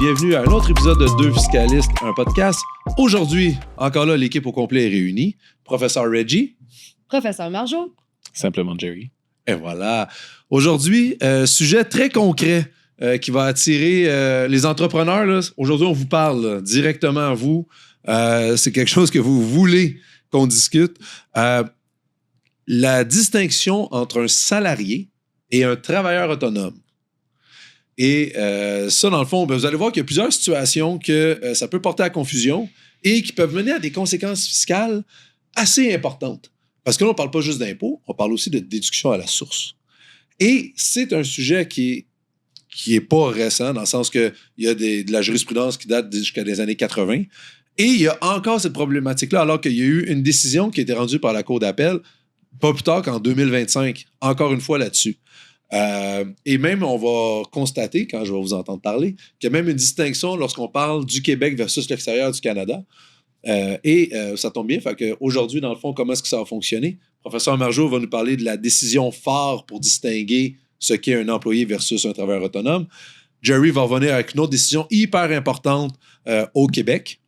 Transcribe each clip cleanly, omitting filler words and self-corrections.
bienvenue à un autre épisode de Deux Fiscalistes, un podcast. Aujourd'hui, encore là, l'équipe au complet est réunie. Professeur Reggie. Professeur Marjo. Simplement Jerry. Et voilà. Aujourd'hui, sujet très concret qui va attirer les entrepreneurs. Là. Aujourd'hui, on vous parle directement à vous. C'est quelque chose que vous voulez qu'on discute. La distinction entre un salarié et un travailleur autonome. Et ça, dans le fond, vous allez voir qu'il y a plusieurs situations que ça peut porter à confusion et qui peuvent mener à des conséquences fiscales assez importantes. Parce que là, on ne parle pas juste d'impôts, on parle aussi de déduction à la source. Et c'est un sujet qui est pas récent, dans le sens qu'il y a de la jurisprudence qui date jusqu'à des années 80. Et il y a encore cette problématique-là, alors qu'il y a eu une décision qui a été rendue par la Cour d'appel pas plus tard qu'en 2025, encore une fois là-dessus. Et même, on va constater, quand je vais vous entendre parler, qu'il y a même une distinction lorsqu'on parle du Québec versus l'extérieur du Canada. Ça tombe bien. Fait qu'aujourd'hui, dans le fond, comment est-ce que ça va fonctionner? Professeur Marjo va nous parler de la décision phare pour distinguer ce qu'est un employé versus un travailleur autonome. Jerry va revenir avec une autre décision hyper importante au Québec.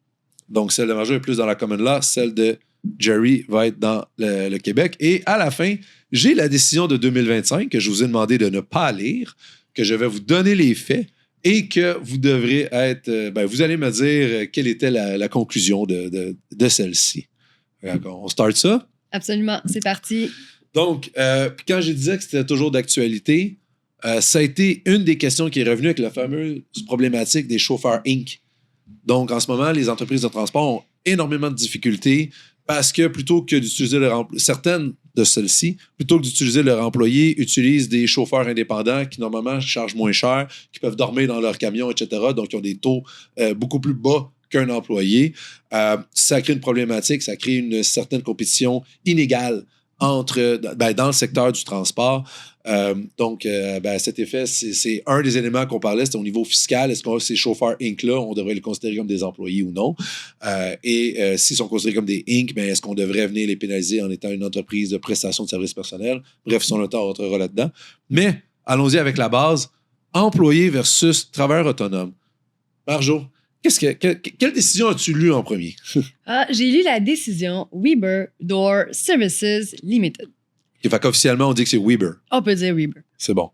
Donc, celle de Marjo est plus dans la common law, celle de Jerry va être dans le Québec. Et à la fin, j'ai la décision de 2025 que je vous ai demandé de ne pas lire, que je vais vous donner les faits et que vous devrez être... vous allez me dire quelle était la conclusion de celle-ci. On start ça? Absolument, c'est parti. Donc, quand je disais que c'était toujours d'actualité, ça a été une des questions qui est revenue avec la fameuse problématique des chauffeurs Inc. Donc, en ce moment, les entreprises de transport ont énormément de difficultés parce que plutôt que d'utiliser certaines de celles-ci, plutôt que d'utiliser leur employé, utilisent des chauffeurs indépendants qui, normalement, chargent moins cher, qui peuvent dormir dans leur camion, etc. Donc, ils ont des taux beaucoup plus bas qu'un employé. Ça crée une problématique, ça crée une certaine compétition inégale dans le secteur du transport. À cet effet, c'est un des éléments qu'on parlait, c'était au niveau fiscal. Est-ce que ces chauffeurs Inc.-là, on devrait les considérer comme des employés ou non? S'ils sont considérés comme des Inc., est-ce qu'on devrait venir les pénaliser en étant une entreprise de prestation de services personnels? Bref, si on a le temps, on rentrera là-dedans. Mais, allons-y avec la base. Employé versus travailleur autonome. Marjo, quelle décision as-tu lue en premier? J'ai lu la décision Weber Door Services Limited. Fait qu'officiellement, on dit que c'est Weber. On peut dire Weber. C'est bon.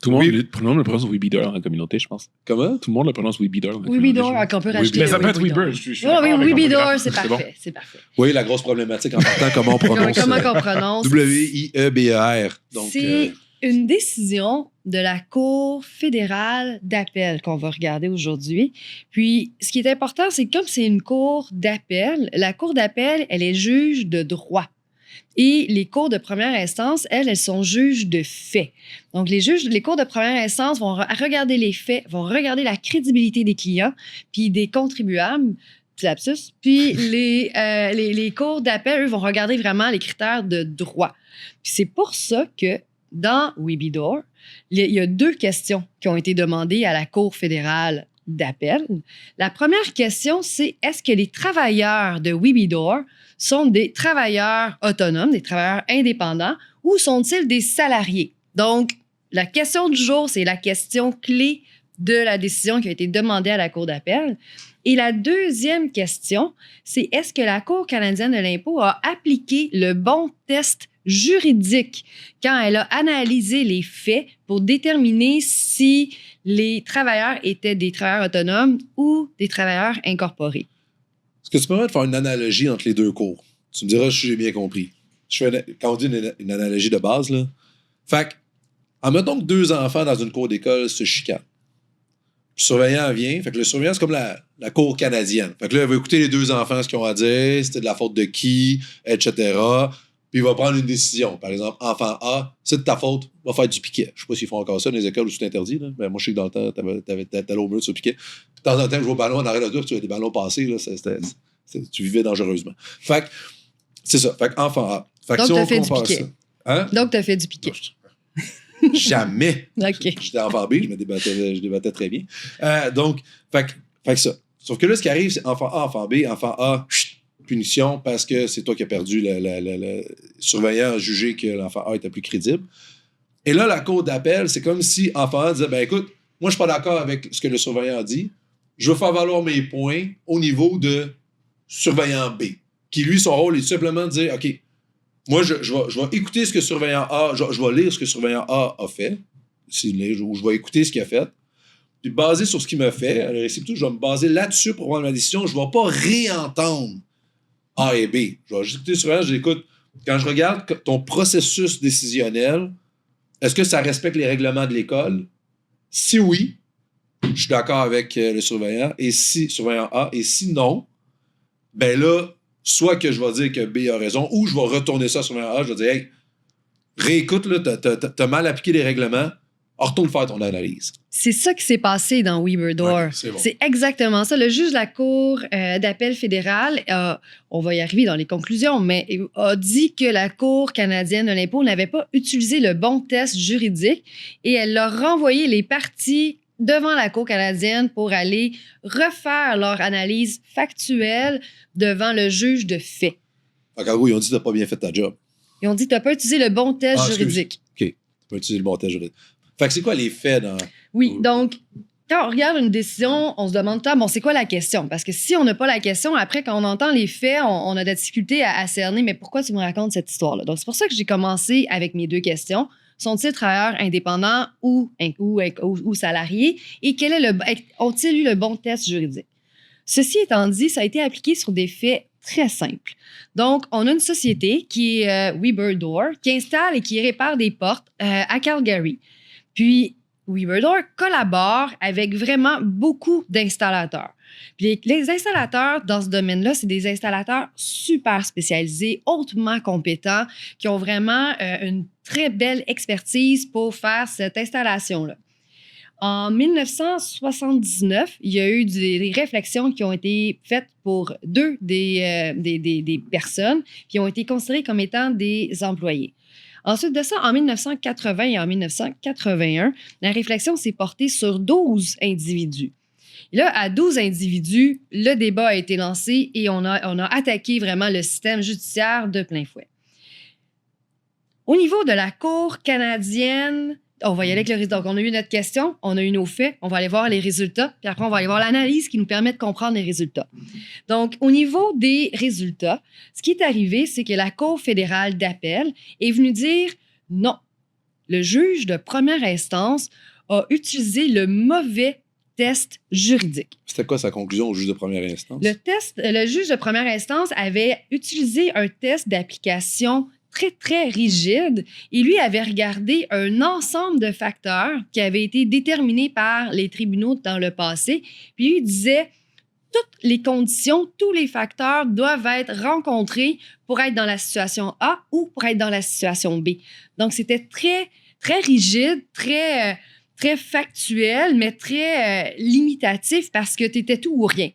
Tout le monde le prononce Weber dans la communauté, je pense. Comment? Tout le monde le prononce Weber. Weber, qu'on peut rajouter. Mais ça peut être Weber. Oui, Weber, c'est parfait. C'est parfait. Oui, la grosse problématique en partant, comment on prononce. Comment qu'on prononce? W-I-E-B-E-R. C'est une décision de la Cour fédérale d'appel qu'on va regarder aujourd'hui. Puis, ce qui est important, c'est que comme c'est une cour d'appel, la Cour d'appel, elle est juge de droit. Et les cours de première instance, elles sont juges de faits. Donc, les cours de première instance vont regarder les faits, vont regarder la crédibilité des clients, puis des contribuables, lapsus. Puis les cours d'appel, eux, vont regarder vraiment les critères de droit. Puis c'est pour ça que dans Webidor, il y a deux questions qui ont été demandées à la Cour fédérale d'appel. La première question, c'est est-ce que les travailleurs de Webidor sont des travailleurs autonomes, des travailleurs indépendants, ou sont-ils des salariés? Donc, la question du jour, c'est la question clé de la décision qui a été demandée à la Cour d'appel. Et la deuxième question, c'est est-ce que la Cour canadienne de l'impôt a appliqué le bon test juridique quand elle a analysé les faits pour déterminer si les travailleurs étaient des travailleurs autonomes ou des travailleurs incorporés? Est-ce que tu peux me faire une analogie entre les deux cours? Tu me diras si j'ai bien compris. Quand on dit une analogie de base, là. Fait que, admettons que deux enfants dans une cour d'école se chicanent. Le surveillant vient. Fait que le surveillant, c'est comme la cour canadienne. Fait que là, il va écouter les deux enfants, ce qu'ils ont à dire, c'était de la faute de qui, etc. Puis il va prendre une décision. Par exemple, enfant A, c'est de ta faute, va faire du piquet. Je sais pas s'ils font encore ça dans les écoles où c'est interdit. Là. Mais moi, je sais que dans le temps, t'allais au mur sur le piquet. Puis de temps en temps, je vois au ballon en arrière de toi, tu as des ballons passés. Là, tu vivais dangereusement. Fait que, c'est ça. Fait que enfant A. Fait que donc, si tu as on fait du compare piquet. Ça, hein? Donc, tu as fait du piquet. Jamais. OK. J'étais enfant B, je débattais très bien. Donc, fait que ça. Sauf que là, ce qui arrive, c'est enfant A, enfant B, enfant A, punition parce que c'est toi qui as perdu. Le surveillant a jugé que l'enfant A était plus crédible. Et là, la cour d'appel, c'est comme si enfant A disait, ben écoute, moi, je suis pas d'accord avec ce que le surveillant a dit. je veux faire valoir mes points au niveau de surveillant B, qui, lui, son rôle est simplement de dire, OK, moi, je vais écouter ce que surveillant A, je vais lire ce que surveillant A a fait, ou je vais écouter ce qu'il a fait, puis basé sur ce qu'il m'a fait, alors, c'est plutôt, je vais me baser là-dessus pour prendre ma décision, je ne vais pas réentendre A et B. Je vais juste écouter surveillant, j'écoute. Quand je regarde ton processus décisionnel, est-ce que ça respecte les règlements de l'école? Si oui, je suis d'accord avec le surveillant surveillant A, et si non, ben là, soit que je vais dire que B a raison, ou je vais retourner ça sur surveillant A, je vais dire, hey, réécoute, là, t'as mal appliqué les règlements, retourne faire ton analyse. C'est ça qui s'est passé dans Weber-Dorr. Ouais, c'est bon. C'est exactement ça. Le juge de la Cour d'appel fédérale, on va y arriver dans les conclusions, mais a dit que la Cour canadienne de l'impôt n'avait pas utilisé le bon test juridique et elle a renvoyé les parties devant la Cour canadienne pour aller refaire leur analyse factuelle devant le juge de fait. En gros, ils ont dit que t'as pas bien fait ta job. Ils ont dit que tu n'as pas utilisé le bon test Excuse. juridique. OK, t'as pas utilisé le bon test juridique. Fait que c'est quoi les faits dans... Oui, donc, quand on regarde une décision, on se demande, bon, c'est quoi la question? Parce que si on n'a pas la question, après, quand on entend les faits, on a de la difficulté à cerner, mais pourquoi tu me racontes cette histoire-là? Donc, c'est pour ça que j'ai commencé avec mes 2 questions. Sont-ils travailleurs indépendants ou salariés? Et ont-ils eu le bon test juridique? Ceci étant dit, ça a été appliqué sur des faits très simples. Donc, on a une société qui est Weber-Dorr, qui installe et qui répare des portes à Calgary. Puis, Weber-Dorr collabore avec vraiment beaucoup d'installateurs. Puis les installateurs dans ce domaine-là, c'est des installateurs super spécialisés, hautement compétents, qui ont vraiment une très belle expertise pour faire cette installation-là. En 1979, il y a eu des réflexions qui ont été faites pour 2 des personnes qui ont été considérées comme étant des employés. Ensuite de ça, en 1980 et en 1981, la réflexion s'est portée sur 12 individus. Et là, à 12 individus, le débat a été lancé et on a attaqué vraiment le système judiciaire de plein fouet. Au niveau de la Cour canadienne, on va y aller avec le résultat. Donc, on a eu notre question, on a eu nos faits, on va aller voir les résultats, puis après, on va aller voir l'analyse qui nous permet de comprendre les résultats. Donc, au niveau des résultats, ce qui est arrivé, c'est que la Cour fédérale d'appel est venue dire non. Le juge de première instance a utilisé le mauvais test juridique. C'était quoi sa conclusion au juge de première instance? Le juge de première instance avait utilisé un test d'application très, très rigide. Et lui avait regardé un ensemble de facteurs qui avaient été déterminés par les tribunaux dans le passé. Puis lui disait, toutes les conditions, tous les facteurs doivent être rencontrés pour être dans la situation A ou pour être dans la situation B. Donc, c'était très, très rigide, très, très factuel, mais très limitatif parce que tu étais tout ou rien.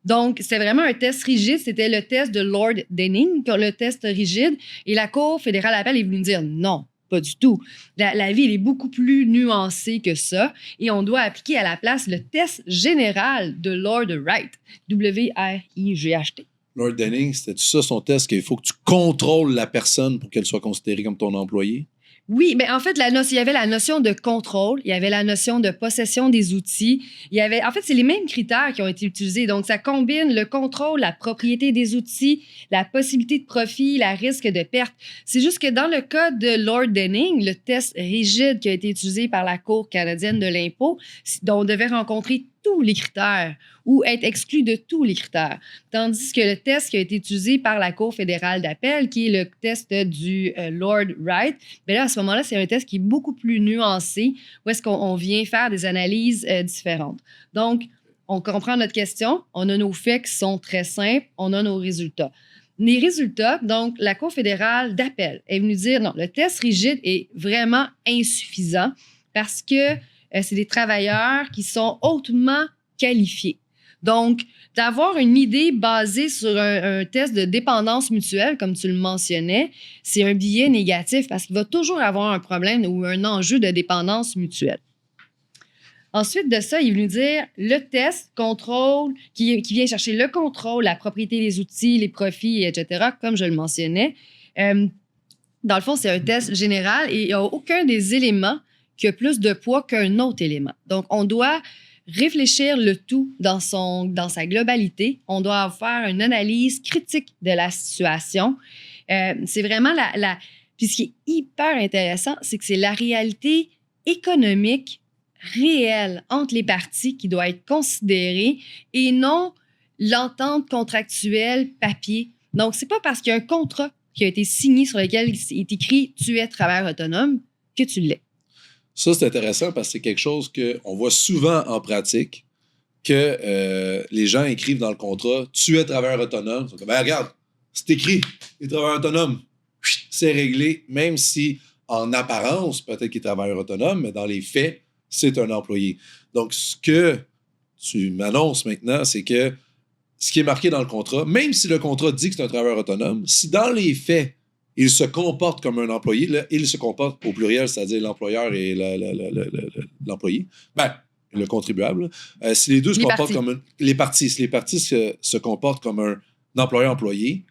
Donc, c'était vraiment un test rigide. C'était le test de Lord Denning, le test rigide. Et la Cour fédérale d'appel est venue dire non, pas du tout. La vie, elle est beaucoup plus nuancée que ça. Et on doit appliquer à la place le test général de Lord Wright. W-R-I-G-H-T. Lord Denning, c'était ça son test, qu'il faut que tu contrôles la personne pour qu'elle soit considérée comme ton employé? Oui, mais en fait, il y avait la notion de contrôle, il y avait la notion de possession des outils. En fait, c'est les mêmes critères qui ont été utilisés. Donc, ça combine le contrôle, la propriété des outils, la possibilité de profit, la risque de perte. C'est juste que dans le cas de Lord Denning, le test rigide qui a été utilisé par la Cour canadienne de l'impôt, dont on devait rencontrer tous les critères ou être exclu de tous les critères. Tandis que le test qui a été utilisé par la Cour fédérale d'appel, qui est le test du Lord Wright, bien là, à ce moment-là, c'est un test qui est beaucoup plus nuancé, où est-ce qu'on vient faire des analyses différentes. Donc, on comprend notre question, on a nos faits qui sont très simples, on a nos résultats. Les résultats, donc, la Cour fédérale d'appel est venue dire non, le test rigide est vraiment insuffisant parce que c'est des travailleurs qui sont hautement qualifiés. Donc, d'avoir une idée basée sur un test de dépendance mutuelle, comme tu le mentionnais, c'est un biais négatif parce qu'il va toujours avoir un problème ou un enjeu de dépendance mutuelle. Ensuite de ça, il est venu dire le test contrôle, qui vient chercher le contrôle, la propriété des outils, les profits, etc., comme je le mentionnais. Dans le fond, c'est un test général et il n'y a aucun des éléments qui a plus de poids qu'un autre élément. Donc, on doit réfléchir le tout dans sa globalité. On doit faire une analyse critique de la situation. C'est vraiment Puis ce qui est hyper intéressant, c'est que c'est la réalité économique réelle entre les parties qui doit être considérée et non l'entente contractuelle papier. Donc, c'est pas parce qu'il y a un contrat qui a été signé sur lequel il est écrit « tu es travailleur autonome » que tu l'es. Ça, c'est intéressant parce que c'est quelque chose qu'on voit souvent en pratique, que les gens écrivent dans le contrat « tu es travailleur autonome ». Ben, regarde, c'est écrit, il est travailleur autonome. C'est réglé, même si en apparence, peut-être qu'il est travailleur autonome, mais dans les faits, c'est un employé. Donc, ce que tu m'annonces maintenant, c'est que ce qui est marqué dans le contrat, même si le contrat dit que c'est un travailleur autonome, si dans les faits, il se comporte comme un employé, là, il se comporte au pluriel, c'est-à-dire l'employeur et l'employé, ben, le contribuable, si les deux se comportent comme les parties, si les parties se comportent comme un employeur-employé,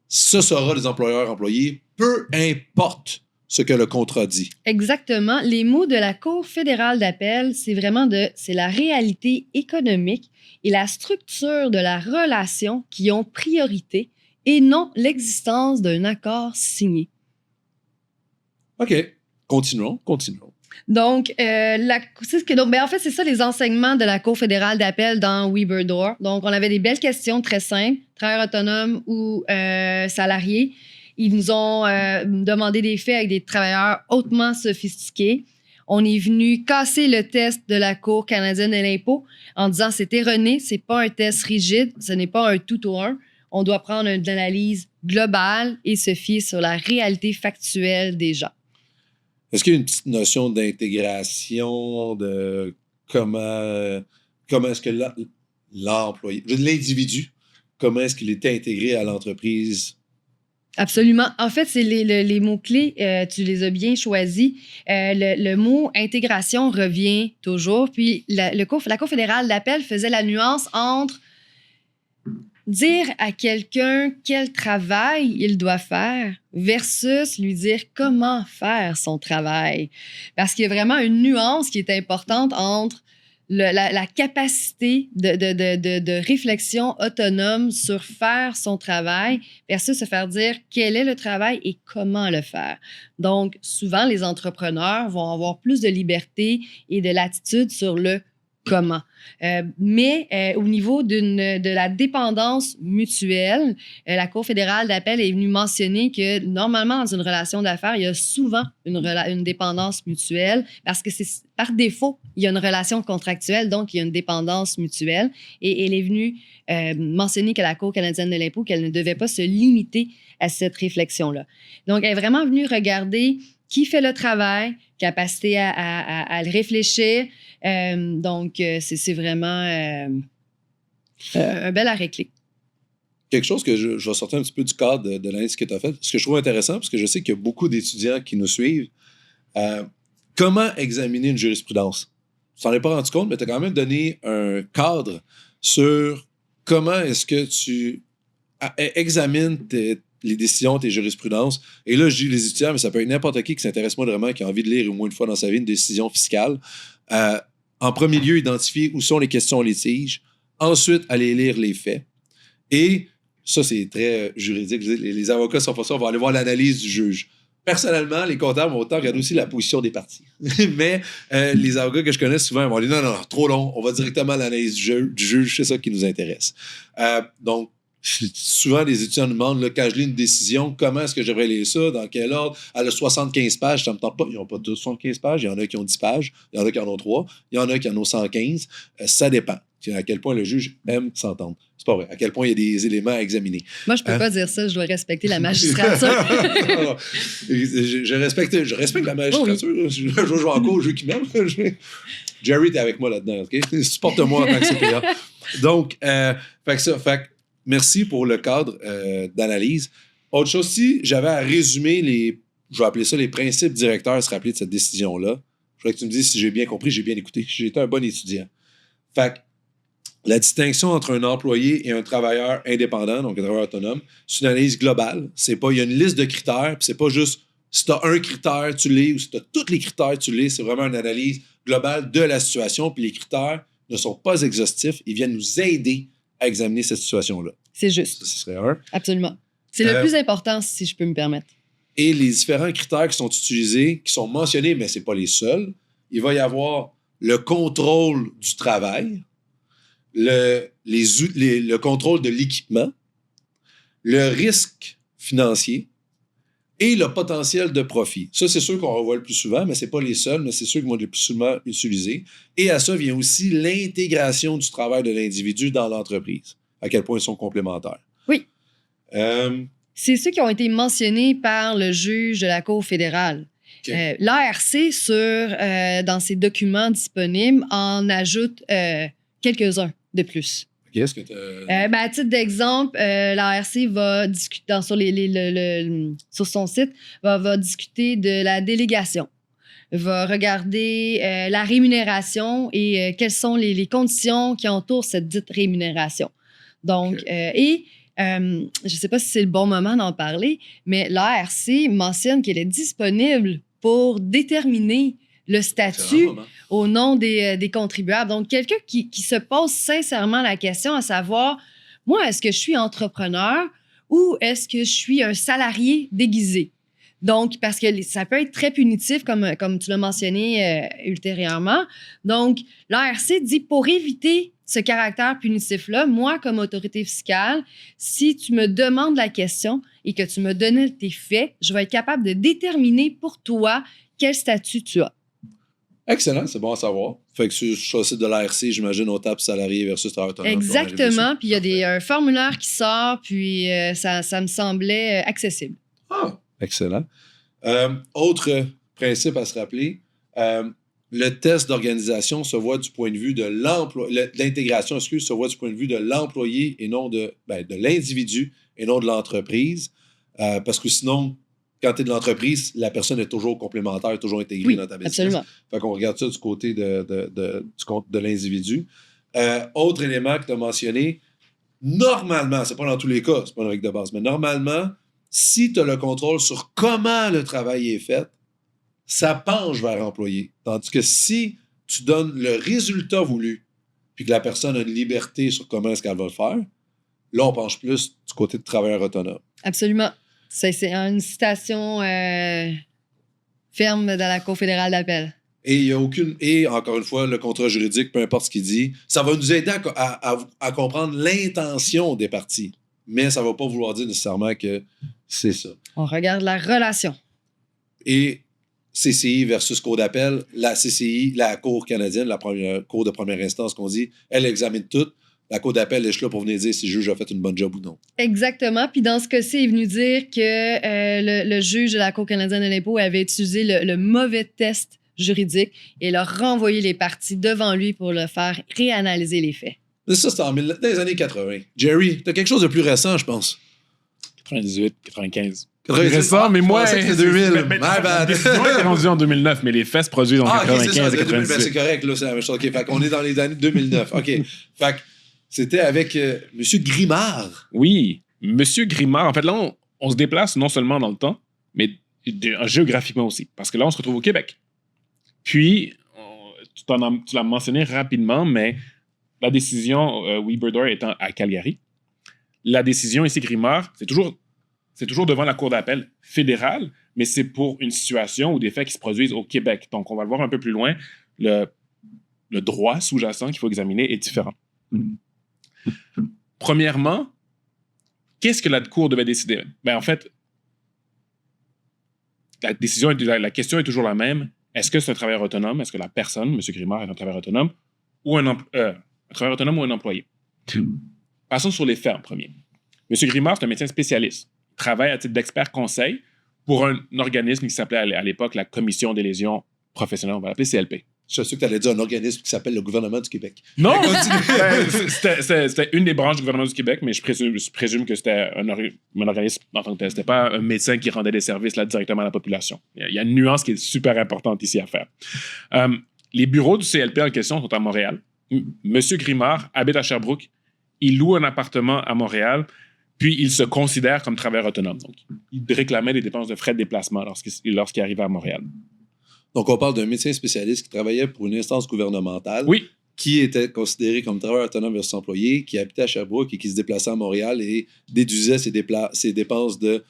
ce sera des employeurs-employés, peu importe ce que le contrat dit. Exactement. Les mots de la Cour fédérale d'appel, c'est la réalité économique et la structure de la relation qui ont priorité et non l'existence d'un accord signé. OK. Continuons. Donc, en fait, c'est ça les enseignements de la Cour fédérale d'appel dans Weber-Door. Donc, on avait des belles questions très simples, travailleur autonome ou salarié. Ils nous ont demandé des faits avec des travailleurs hautement sophistiqués. On est venu casser le test de la Cour canadienne de l'impôt en disant c'est erroné, c'est pas un test rigide, ce n'est pas un tout ou un. On doit prendre une analyse globale et se fier sur la réalité factuelle des gens. Est-ce qu'il y a une petite notion d'intégration, de comment est-ce que l'employé, l'individu, comment est-ce qu'il était intégré à l'entreprise? Absolument. En fait, c'est les mots-clés, tu les as bien choisis. Le mot intégration revient toujours. Puis la Cour fédérale d'appel faisait la nuance entre dire à quelqu'un quel travail il doit faire versus lui dire comment faire son travail. Parce qu'il y a vraiment une nuance qui est importante entre la capacité de réflexion autonome sur faire son travail versus se faire dire quel est le travail et comment le faire. Donc, souvent, les entrepreneurs vont avoir plus de liberté et de latitude sur le comment. Mais au niveau de la dépendance mutuelle, la Cour fédérale d'appel est venue mentionner que normalement, dans une relation d'affaires, il y a souvent une dépendance mutuelle parce que c'est par défaut, il y a une relation contractuelle, donc il y a une dépendance mutuelle. Et elle est venue mentionner que la Cour canadienne de l'impôt, qu'elle ne devait pas se limiter à cette réflexion-là. Donc, elle est vraiment venue regarder qui fait le travail, capacité à le réfléchir. Donc, c'est vraiment un bel arrêt-clé. Quelque chose que je vais sortir un petit peu du cadre de l'analyse que tu as faite, ce que je trouve intéressant, parce que je sais qu'il y a beaucoup d'étudiants qui nous suivent. Comment examiner une jurisprudence? Tu t'en es pas rendu compte, mais tu as quand même donné un cadre sur comment est-ce que tu examines les décisions, tes jurisprudences. Et là, je dis les étudiants, mais ça peut être n'importe qui s'intéresse moindrement, qui a envie de lire au moins une fois dans sa vie une décision fiscale. En premier lieu, identifier où sont les questions litiges. Ensuite, aller lire les faits. Et ça, c'est très juridique. Les avocats sont pas ça, on va aller voir l'analyse du juge. Personnellement, les comptables vont autant regarder aussi la position des parties. Mais les avocats que je connais souvent, ils vont dire non, trop long, on va directement à l'analyse du juge, c'est ça qui nous intéresse. Donc, souvent, les étudiants nous demandent, là, quand je lis une décision, comment est-ce que je devrais lire ça, dans quel ordre? Elle a 75 pages, ça ne me tente pas. Ils n'ont pas tous 75 pages. Il y en a qui ont 10 pages. Il y en a qui en ont 3. Il y en a qui en ont 115. Ça dépend. À quel point le juge aime s'entendre. C'est pas vrai. À quel point il y a des éléments à examiner. Moi, je peux pas dire ça. Je dois respecter la magistrature. je respecte la magistrature. Oh oui. Je joue en cours au jeu qui m'aime. Jerry, t'es avec moi là-dedans. OK? Supporte-moi en tant que CPA. Donc, merci pour le cadre d'analyse. Autre chose, si j'avais à résumer je vais appeler ça les principes directeurs à se rappeler de cette décision-là, je voudrais que tu me dises si j'ai bien compris, j'ai bien écouté. J'ai été un bon étudiant. Fait que la distinction entre un employé et un travailleur indépendant, donc un travailleur autonome, c'est une analyse globale. Il y a une liste de critères, puis c'est pas juste si tu as un critère, tu l'es, ou si tu as tous les critères, tu l'es. C'est vraiment une analyse globale de la situation, puis les critères ne sont pas exhaustifs. Ils viennent nous aider à examiner cette situation-là. C'est juste. Ça, ce serait un. Absolument. C'est le plus important, si je peux me permettre. Et les différents critères qui sont utilisés, qui sont mentionnés, mais ce n'est pas les seuls, il va y avoir le contrôle du travail, le contrôle de l'équipement, le risque financier et le potentiel de profit. Ça, c'est sûr qu'on revoit le plus souvent, mais ce n'est pas les seuls, mais c'est ceux qui vont le plus souvent utiliser. Et à ça vient aussi l'intégration du travail de l'individu dans l'entreprise, à quel point ils sont complémentaires. Oui. Euh, C'est ceux qui ont été mentionnés par le juge de la Cour fédérale. Okay. L'ARC, dans ses documents disponibles, en ajoute quelques-uns de plus. Est-ce que À titre d'exemple, l'ARC va discuter sur son site, va discuter de la délégation, va regarder la rémunération et quelles sont les conditions qui entourent cette dite rémunération. Donc, je ne sais pas si c'est le bon moment d'en parler, mais l'ARC mentionne qu'elle est disponible pour déterminer le statut au nom des contribuables. Donc, quelqu'un qui se pose sincèrement la question à savoir, moi, est-ce que je suis entrepreneur ou est-ce que je suis un salarié déguisé? Donc, parce que ça peut être très punitif, comme tu l'as mentionné ultérieurement. Donc, l'ARC dit, pour éviter ce caractère punitif-là, moi, comme autorité fiscale, si tu me demandes la question et que tu me donnes tes faits, je vais être capable de déterminer pour toi quel statut tu as. Excellent, c'est bon à savoir. Fait que sur le site de l'ARC, j'imagine, on tape salarié versus travailleur autonome. Exactement, puis il y a un formulaire qui sort, puis ça me semblait accessible. Ah, excellent. Autre principe à se rappeler, le test d'organisation se voit du point de vue de l'intégration, se voit du point de vue de l'employé et non de l'individu et non de l'entreprise. Parce que sinon, quand tu es de l'entreprise, la personne est toujours complémentaire, toujours intégrée dans ta business. Absolument. Fait qu'on regarde ça du côté de l'individu. Autre élément que tu as mentionné, normalement, c'est pas dans tous les cas, c'est pas une règle de base, mais normalement, si tu as le contrôle sur comment le travail est fait, ça penche vers l'employé. Tandis que si tu donnes le résultat voulu, puis que la personne a une liberté sur comment est-ce qu'elle va le faire, là, on penche plus du côté de travailleur autonome. Absolument. C'est une citation ferme dans la Cour fédérale d'appel. Et encore une fois, le contrat juridique, peu importe ce qu'il dit, ça va nous aider à comprendre l'intention des parties. Mais ça ne va pas vouloir dire nécessairement que c'est ça. On regarde la relation. Et CCI versus Cour d'appel, la CCI, la Cour canadienne, la Cour de première instance qu'on dit, elle examine tout. La Cour d'appel est là pour venir dire si le juge a fait une bonne job ou non. Exactement. Puis dans ce cas-ci, il est venu dire que le juge de la Cour canadienne de l'impôt avait utilisé le mauvais test juridique et il a renvoyé les parties devant lui pour le faire réanalyser les faits. Ça, c'était dans les années 80. Jerry, t'as quelque chose de plus récent, je pense. 98, 95. C'est récent, mais moi... c'est 2000. My bad. La décision est rendue en 2009, mais les faits se produisent en 95 et 98. C'est correct, là, c'est la même chose. OK, fait qu'on est dans les années 2009. OK. Fait que c'était avec M. Grimard. Oui, M. Grimard. En fait, là, on se déplace non seulement dans le temps, mais géographiquement aussi. Parce que là, on se retrouve au Québec. Puis, tu l'as mentionné rapidement, mais la décision Weber étant à Calgary, la décision ici, Grimard, c'est toujours devant la Cour d'appel fédérale, mais c'est pour une situation ou des faits qui se produisent au Québec. Donc, on va le voir un peu plus loin. Le droit sous-jacent qu'il faut examiner est différent. Premièrement, qu'est-ce que la Cour devait décider? Ben, en fait, la question est toujours la même. Est-ce que c'est un travailleur autonome? Est-ce que la personne, M. Grimard, est un travailleur autonome ou un travailleur autonome ou un employé? Passons sur les faits en premier. M. Grimard, c'est un médecin spécialiste. Il travaille à titre d'expert conseil pour un organisme qui s'appelait à l'époque la Commission des lésions professionnelles, on va l'appeler CLP. Je suis sûr que tu allais dire un organisme qui s'appelle le gouvernement du Québec. Non! C'était une des branches du gouvernement du Québec, mais je présume que c'était un organisme en tant que tel. C'était pas un médecin qui rendait des services là, directement à la population. Il y a une nuance qui est super importante ici à faire. Les bureaux du CLP en question sont à Montréal. Monsieur Grimard habite à Sherbrooke. Il loue un appartement à Montréal, puis il se considère comme travailleur autonome. Donc, il réclamait des dépenses de frais de déplacement lorsqu'il arrivait à Montréal. Donc, on parle d'un médecin spécialiste qui travaillait pour une instance gouvernementale. Oui. qui était considéré comme travailleur autonome versus employé, qui habitait à Sherbrooke et qui se déplaçait à Montréal et déduisait ses dépenses de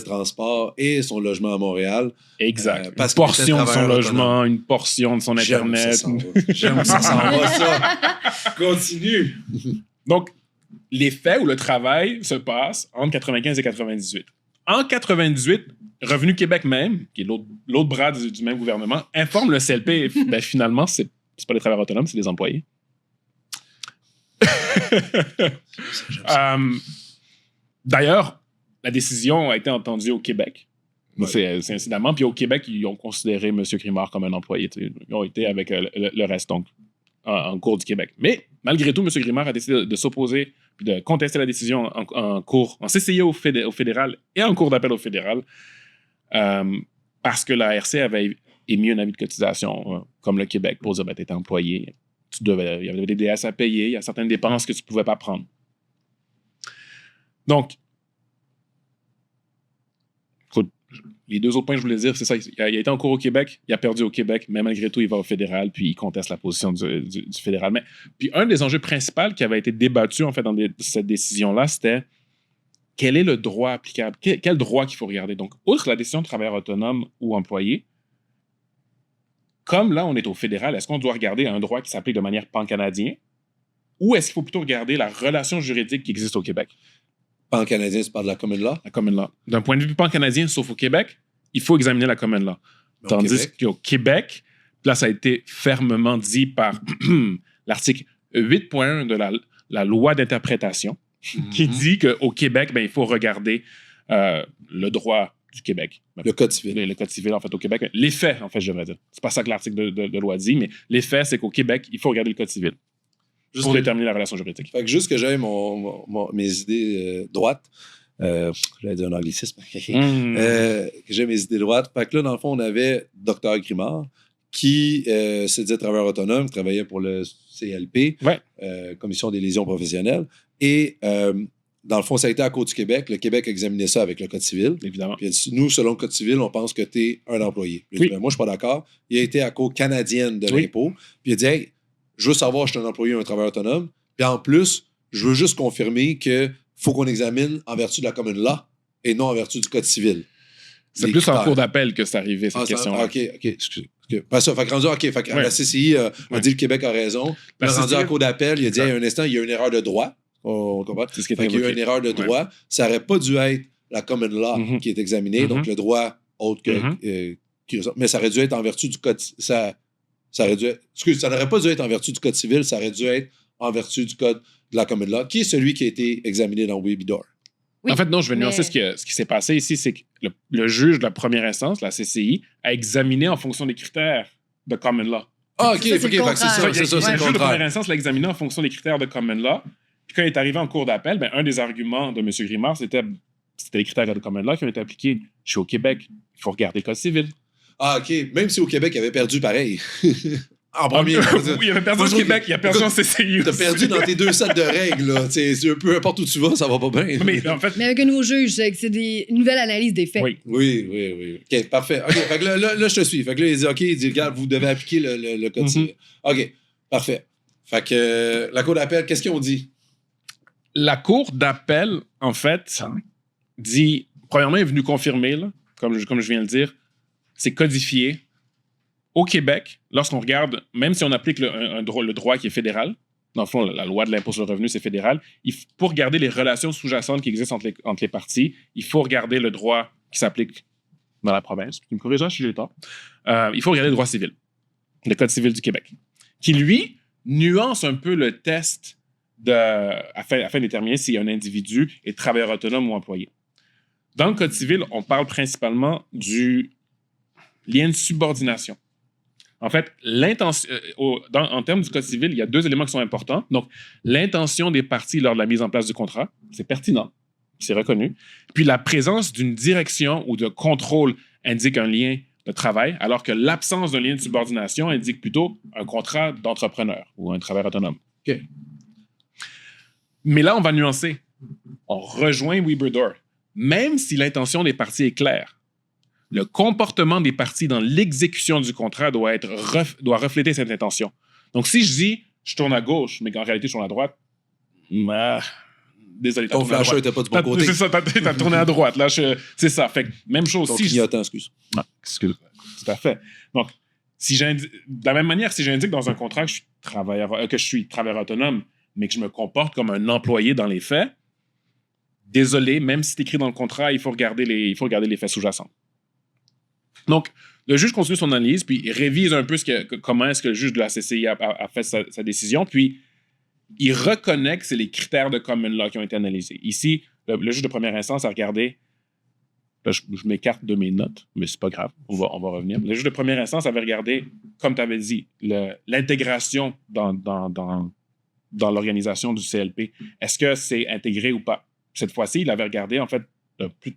transport et son logement à Montréal. Exact. Parce Une portion qu'il de était son travailleur logement, autonome. une portion de son Internet. J'aime ça s'en va, ça. Continue. Donc, les faits où le travail se passe entre 95 et 98. En 98, Revenu Québec même, qui est l'autre bras du même gouvernement, informe le CLP, ben, finalement, c'est pas des travailleurs autonomes, c'est des employés. D'ailleurs, la décision a été entendue au Québec. Ouais. C'est incidemment. Puis au Québec, ils ont considéré M. Grimard comme un employé. Ils ont été avec le reste, donc, en cours du Québec. Mais malgré tout, M. Grimard a décidé de s'opposer puis de contester la décision en cours, en CCIE au fédéral et en cours d'appel au fédéral, parce que la RC avait émis un avis de cotisation, comme le Québec, pour dire, ben, tu étais employé, il y avait des DS à payer, il y a certaines dépenses que tu ne pouvais pas prendre. Donc, écoute, les deux autres points que je voulais dire, c'est ça. Il a été en cours au Québec, il a perdu au Québec, mais malgré tout, il va au fédéral, puis il conteste la position du fédéral. Mais, puis un des enjeux principaux qui avait été débattu, en fait, dans cette décision-là, c'était quel est le droit applicable? Quel droit qu'il faut regarder? Donc, outre la décision de travailleur autonome ou employé, comme là, on est au fédéral, est-ce qu'on doit regarder un droit qui s'applique de manière pan-canadien ou est-ce qu'il faut plutôt regarder la relation juridique qui existe au Québec? Pan-canadien, tu parles de la common law? La common law. D'un point de vue pan-canadien, sauf au Québec, il faut examiner la common law. Mais Tandis qu'au Québec, là, ça a été fermement dit par l'article 8.1 de la loi d'interprétation qui dit qu'au Québec, ben, il faut regarder le droit du Québec. Le Code civil. Le Code civil, en fait, au Québec. Les faits, en fait, je devrais dire. C'est pas ça que l'article de loi dit, mais les faits, c'est qu'au Québec, il faut regarder le Code civil pour déterminer la relation juridique. Fait que juste que j'aie mes idées droites, j'allais dire un anglicisme, que j'ai mes idées droites. Fait que là, dans le fond, on avait Dr. Grimard qui se disait travailleur autonome, travaillait pour le CLP, Ouais. Commission des lésions professionnelles. Et dans le fond, ça a été à la Cour du Québec. Le Québec a examiné ça avec le Code civil. Évidemment. Puis il a dit, nous, selon le Code civil, on pense que tu es un employé. Puis il a dit, Oui. ben, moi, je suis pas d'accord. Il a été à la Cour canadienne de Oui. l'impôt. Puis il a dit, hey, je veux savoir si je suis un employé ou un travailleur autonome. Puis en plus, je veux juste confirmer qu'il faut qu'on examine en vertu de la common law et non en vertu du Code civil. C'est Les plus en critères. cours d'appel que c'est arrivé, cette question-là. OK, excusez. Pas ça. Fait que rendu, OK, fait que Ouais. la CCI a Ouais. dit le Québec a raison. La Puis rendu à la CCI Cour d'appel, il a dit, hey, un instant, il y a une erreur de droit. On comprend? C'est ce qui est Fait qu'il y a eu évoqué. une erreur de droit. Ça n'aurait pas dû être la common law Mhm. qui est examinée, Mhm. donc le droit autre que. Mhm. Mais ça aurait dû être en vertu du code. Ça aurait dû être, ça n'aurait pas dû être en vertu du code civil, ça aurait dû être en vertu du code de la common law, qui est celui qui a été examiné dans Webidor. Oui, En fait, non, je vais nuancer mais- ce qui s'est passé ici, c'est que le juge de la première instance, la CCI, a examiné en fonction des critères de common law. Ah, OK, Ça, c'est fait le que c'est ça, contraire. c'est ça, c'est Le le juge de première contraire. instance l'a examiné en fonction des critères de common law. Puis quand il est arrivé en cours d'appel, ben, un des arguments de M. Grimard, c'était les critères de common law qui ont été appliqués. Je suis au Québec, il faut regarder le code civil. Ah, OK. Même si au Québec, il avait perdu pareil. En premier. Oui, il avait perdu au Moi, Québec, il a perdu en CCI. T'as aussi. perdu dans tes deux sets de règles, là. Peu importe où tu vas, ça va pas bien. Mais en fait, Mais avec un nouveau juge, c'est une nouvelle analyse des faits. oui. Oui. OK, parfait. OK, fait que là, je te suis. Fait que là, il dit, OK, il dit, regarde, vous devez appliquer le code civil. OK, parfait. Fait que la Cour d'appel, qu'est-ce qu'ils ont dit? La cour d'appel, en fait, dit, premièrement, est venue confirmer, là, comme je viens de le dire, c'est codifié. Au Québec, lorsqu'on regarde, même si on applique le droit qui est fédéral, dans le fond, la loi de l'impôt sur le revenu, c'est fédéral, pour regarder les relations sous-jacentes qui existent entre les parties, il faut regarder le droit qui s'applique dans la province. Tu me corrigeras si j'ai tort. Il faut regarder le droit civil, le Code civil du Québec, qui, lui, nuance un peu le test afin de déterminer si un individu est travailleur autonome ou employé. Dans le Code civil, on parle principalement du lien de subordination. En fait, en termes du Code civil, il y a deux éléments qui sont importants. Donc, l'intention des parties lors de la mise en place du contrat, c'est pertinent, c'est reconnu. Puis, la présence d'une direction ou de contrôle indique un lien de travail, alors que l'absence d'un lien de subordination indique plutôt un contrat d'entrepreneur ou un travailleur autonome. OK. Mais là, on va nuancer. On rejoint Weber-Dor. Même si l'intention des parties est claire, le comportement des parties dans l'exécution du contrat doit refléter cette intention. Donc, si je dis je tourne à gauche, mais qu'en réalité, je tourne à droite, désolé, Ton flasher n'était pas du bon côté. C'est ça, t'as tourné à droite. Là, c'est ça. Fait que, même chose. Ton Si clignotant, excuse. excuse. Tout à fait. Donc, de la même manière, si j'indique dans un contrat que je suis travailleur autonome, mais que je me comporte comme un employé dans les faits, désolé, même si c'est écrit dans le contrat, il faut regarder les faits sous-jacents. Donc, le juge continue son analyse, puis il révise un peu comment est-ce que le juge de la CCI a fait sa décision, puis il reconnaît que c'est les critères de common law qui ont été analysés. Ici, le juge de première instance a regardé. Là, je m'écarte de mes notes, mais c'est pas grave. On va revenir. Le juge de première instance avait regardé, comme tu avais dit, l'intégration dans l'organisation du CLP. Est-ce que c'est intégré ou pas? Cette fois-ci, il avait regardé, en fait,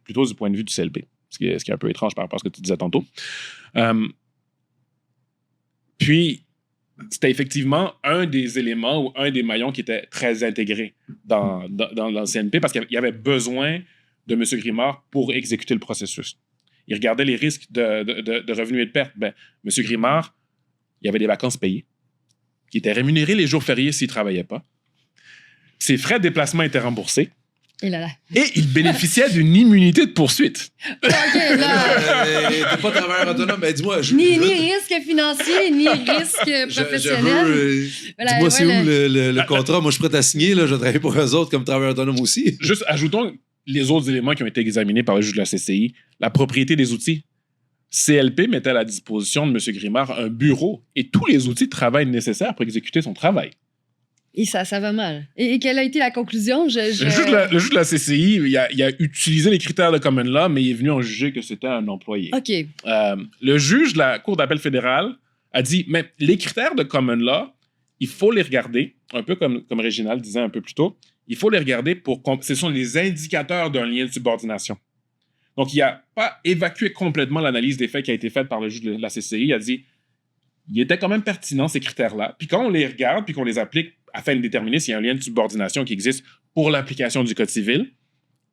plutôt du point de vue du CLP. Ce qui est un peu étrange par rapport à ce que tu disais tantôt. Puis, c'était effectivement un des éléments ou un des maillons qui était très intégré dans le CNP parce qu'il y avait besoin de M. Grimard pour exécuter le processus. Il regardait les risques de revenus et de pertes. Ben, M. Grimard, il y avait des vacances payées. Il était rémunéré les jours fériés s'il ne travaillait pas. Ses frais de déplacement étaient remboursés. Et là. Et il bénéficiait d'une immunité de poursuite. OK, là. T'es pas travailleur autonome, mais dis-moi. Ni risque financier, ni risque professionnel. Dis-moi, c'est où le contrat? Moi, je suis prêt à signer. Là, je vais travailler pour eux autres comme travailleur autonome aussi. Juste ajoutons les autres éléments qui ont été examinés par le juge de la CCI. La propriété des outils. CLP mettait à la disposition de M. Grimard un bureau et tous les outils de travail nécessaires pour exécuter son travail. Et ça va mal. Et quelle a été la conclusion? Le juge de la CCI, il a utilisé les critères de common law, mais il est venu en juger que c'était un employé. OK. Le juge de la Cour d'appel fédérale a dit, mais les critères de common law, il faut les regarder, un peu comme Réginald disait un peu plus tôt, il faut les regarder ce sont les indicateurs d'un lien de subordination. Donc, il n'a pas évacué complètement l'analyse des faits qui a été faite par le juge de la CCI. Il a dit, il était quand même pertinent, ces critères-là. Puis quand on les regarde, puis qu'on les applique afin de déterminer s'il y a un lien de subordination qui existe pour l'application du Code civil,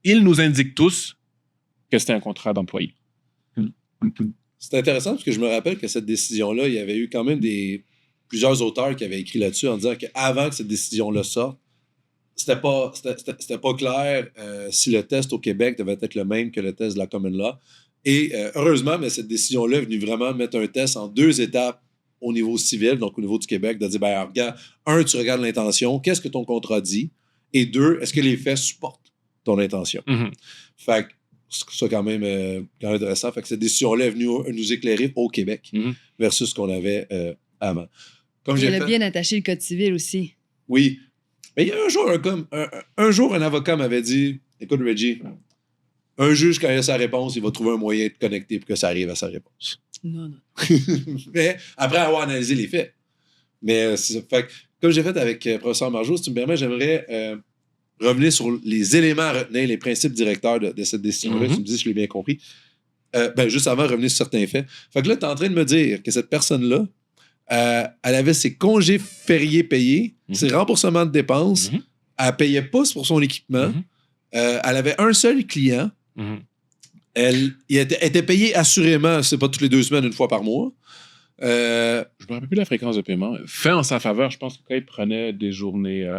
ils nous indiquent tous que c'était un contrat d'employé. C'est intéressant parce que je me rappelle que cette décision-là, il y avait eu quand même plusieurs auteurs qui avaient écrit là-dessus en disant qu'avant que cette décision-là sorte, c'était pas clair si le test au Québec devait être le même que le test de la common law. Et heureusement, mais cette décision-là est venue vraiment mettre un test en 2 étapes au niveau civil, donc au niveau du Québec, de dire, ben, regarde, 1, tu regardes l'intention, qu'est-ce que ton contrat dit? Et 2, est-ce que les faits supportent ton intention? Mm-hmm. Fait que c'est quand même intéressant. Fait que cette décision-là est venue nous éclairer au Québec versus ce qu'on avait avant. Il a bien attaché le Code civil aussi. Oui. Mais il y a un jour, un avocat m'avait dit, écoute, Reggie, un juge, quand il a sa réponse, il va trouver un moyen de connecter pour que ça arrive à sa réponse. Non. Mais après avoir analysé les faits. Mais fait que, comme j'ai fait avec professeur Margeau, si tu me permets, j'aimerais revenir sur les éléments à retenir, les principes directeurs de cette décision-là. Tu me dis si je l'ai bien compris. Juste avant, revenir sur certains faits. Fait que là, tu es en train de me dire que cette personne-là, elle avait ses congés fériés payés, ses remboursements de dépenses, elle payait pas pour son équipement, elle avait un seul client, elle était payée assurément, c'est pas toutes les 2 semaines, 1 fois par mois. Je me rappelle plus de la fréquence de paiement. Fait en sa faveur, je pense que quand il prenait des journées,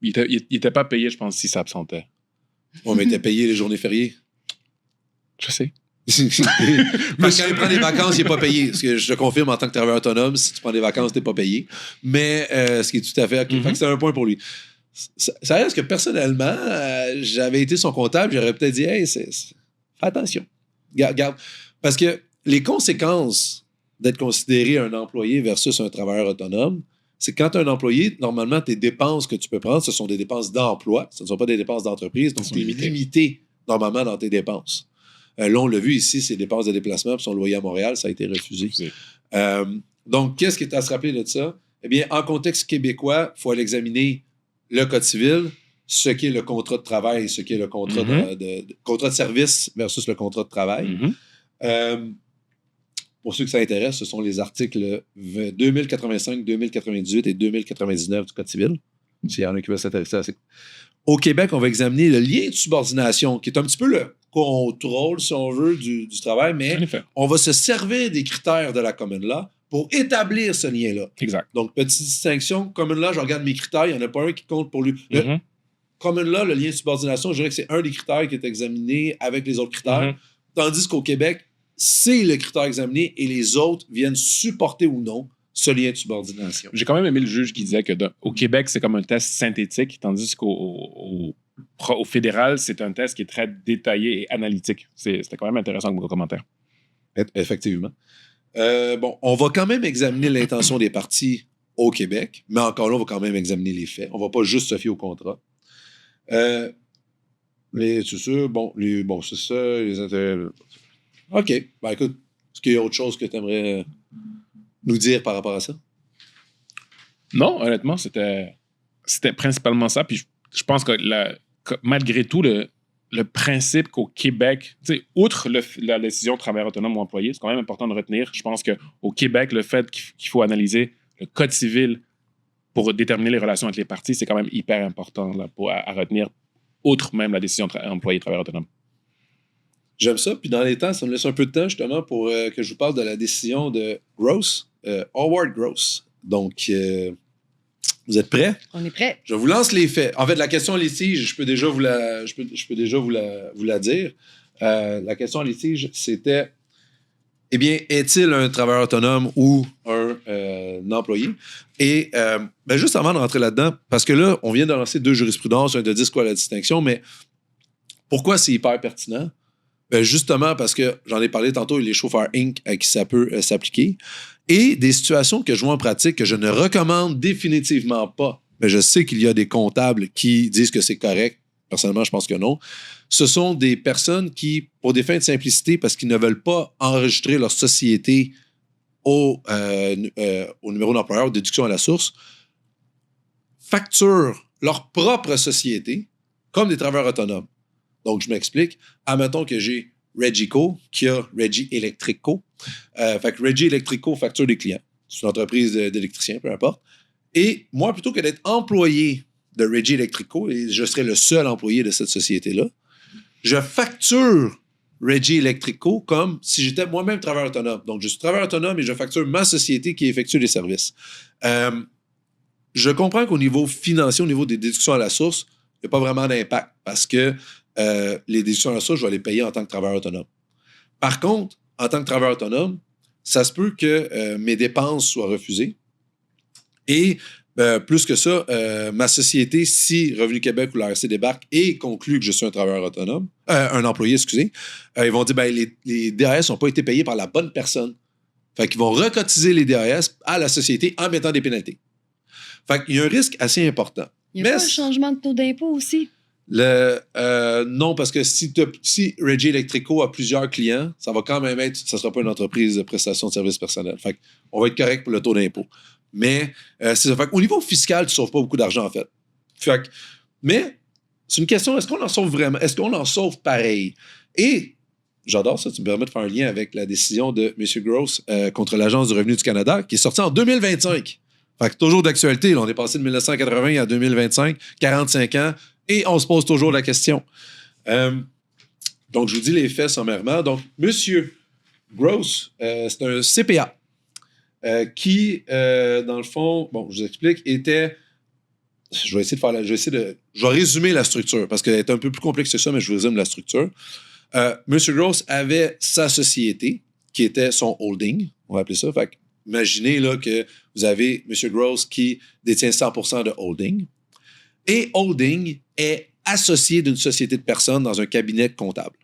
il était pas payé, je pense, s'il s'absentait. On m'était payé les journées fériées. Je sais. Parce que quand il prend des vacances, il n'est pas payé. Ce que je te confirme en tant que travailleur autonome, si tu prends des vacances, tu n'es pas payé. Mais ce qui est tout à fait... Fait que c'est un point pour lui. Ça reste que personnellement, j'avais été son comptable, j'aurais peut-être dit, hey, fais attention. Garde. Parce que les conséquences d'être considéré un employé versus un travailleur autonome, c'est que quand tu es un employé, normalement, tes dépenses que tu peux prendre, ce sont des dépenses d'emploi. Ce ne sont pas des dépenses d'entreprise. Donc, tu es limité normalement dans tes dépenses. Là, on l'a vu ici, ses dépenses de déplacement pour son loyer à Montréal, ça a été refusé. Donc, qu'est-ce qui est à se rappeler de ça? Eh bien, en contexte québécois, il faut aller examiner le Code civil, ce qui est le contrat de travail et ce qui est le contrat, contrat de service versus le contrat de travail. Pour ceux que ça intéresse, ce sont les articles 2085, 2098 et 2099 du Code civil. S'il y en a qui veulent s'intéresser à ça. Au Québec, on va examiner le lien de subordination, qui est un petit peu le contrôle, si on veut, du travail, mais on va se servir des critères de la common law pour établir ce lien-là. Exact. Donc, petite distinction, common law, je regarde mes critères, il n'y en a pas un qui compte pour lui. Mhm. Common law, le lien de subordination, je dirais que c'est un des critères qui est examiné avec les autres critères. Mhm. Tandis qu'au Québec, c'est le critère examiné et les autres viennent supporter ou non ce lien de subordination. J'ai quand même aimé le juge qui disait que au Québec, c'est comme un test synthétique, tandis qu'au fédéral, c'est un test qui est très détaillé et analytique. C'était quand même intéressant comme commentaire. Effectivement. Bon, on va quand même examiner l'intention des parties au Québec, mais encore là, on va quand même examiner les faits. On ne va pas juste se fier au contrat. C'est sûr, c'est ça, les intérêts. OK. Ben écoute, est-ce qu'il y a autre chose que tu aimerais nous dire par rapport à ça? Non, honnêtement, c'était principalement ça. Puis je pense que malgré tout, le principe qu'au Québec, tu sais, outre la décision travailleur autonome ou employé, c'est quand même important de retenir. Je pense qu'au Québec, le fait qu'il faut analyser le code civil pour déterminer les relations avec les parties, c'est quand même hyper important là, à retenir, outre même la décision employé-travailleur autonome. J'aime ça. Puis dans les temps, ça me laisse un peu de temps justement pour que je vous parle de la décision de Gross, Howard Gross. Donc, vous êtes prêts? On est prêt. Je vous lance les faits. En fait, la question litige, je peux déjà vous la dire. La question litige, c'était, eh bien, est-il un travailleur autonome ou un employé? Et juste avant de rentrer là-dedans, parce que là, on vient de lancer 2 jurisprudences, un de 10 quoi la distinction, mais pourquoi c'est hyper pertinent? Justement parce que j'en ai parlé tantôt, les chauffeurs Inc. à qui ça peut s'appliquer. Et des situations que je vois en pratique que je ne recommande définitivement pas. Mais je sais qu'il y a des comptables qui disent que c'est correct. Personnellement, je pense que non. Ce sont des personnes qui, pour des fins de simplicité, parce qu'ils ne veulent pas enregistrer leur société au numéro d'employeur, déduction à la source, facturent leur propre société comme des travailleurs autonomes. Donc, je m'explique. Admettons que j'ai Regico, qui a Regi Electrico. Fait que Regi Electrico facture des clients. C'est une entreprise d'électriciens, peu importe. Et moi, plutôt que d'être employé de Regi Electrico, et je serais le seul employé de cette société-là, je facture Regi Electrico comme si j'étais moi-même travailleur autonome. Donc, je suis travailleur autonome et je facture ma société qui effectue les services. Je comprends qu'au niveau financier, au niveau des déductions à la source, il n'y a pas vraiment d'impact parce que les déductions à la source, je vais les payer en tant que travailleur autonome. Par contre, en tant que travailleur autonome, ça se peut que mes dépenses soient refusées. Et plus que ça, ma société, si Revenu Québec ou l'ARC débarque et conclut que je suis un travailleur autonome, un employé, excusez, ils vont dire les DAS n'ont pas été payés par la bonne personne. Fait qu'ils vont recotiser les DAS à la société en mettant des pénalités. Fait qu'il y a un risque assez important. Il y a pas un changement de taux d'impôt aussi? Non, parce que si Regi Electrico a plusieurs clients, ça va quand même être, ça ne sera pas une entreprise de prestation de services personnels. Fait qu'on va être correct pour le taux d'impôt. Mais c'est ça. Fait qu'au niveau fiscal, tu ne sauves pas beaucoup d'argent, en fait. Mais c'est une question, est-ce qu'on en sauve vraiment? Est-ce qu'on en sauve pareil? Et j'adore ça, tu me permets de faire un lien avec la décision de M. Gross contre l'Agence du revenu du Canada, qui est sortie en 2025. Fait que toujours d'actualité. Là, on est passé de 1980 à 2025, 45 ans. Et on se pose toujours la question. Donc, je vous dis les faits sommairement. Donc, M. Gross, c'est un CPA qui, dans le fond, je vous explique, était... Je vais résumer la structure parce qu'elle est un peu plus complexe que ça, mais je vous résume la structure. M. Gross avait sa société qui était son holding, on va appeler ça. Fait que, imaginez là, que vous avez M. Gross qui détient 100% de holding. Et holding est associé d'une société de personnes dans un cabinet comptable.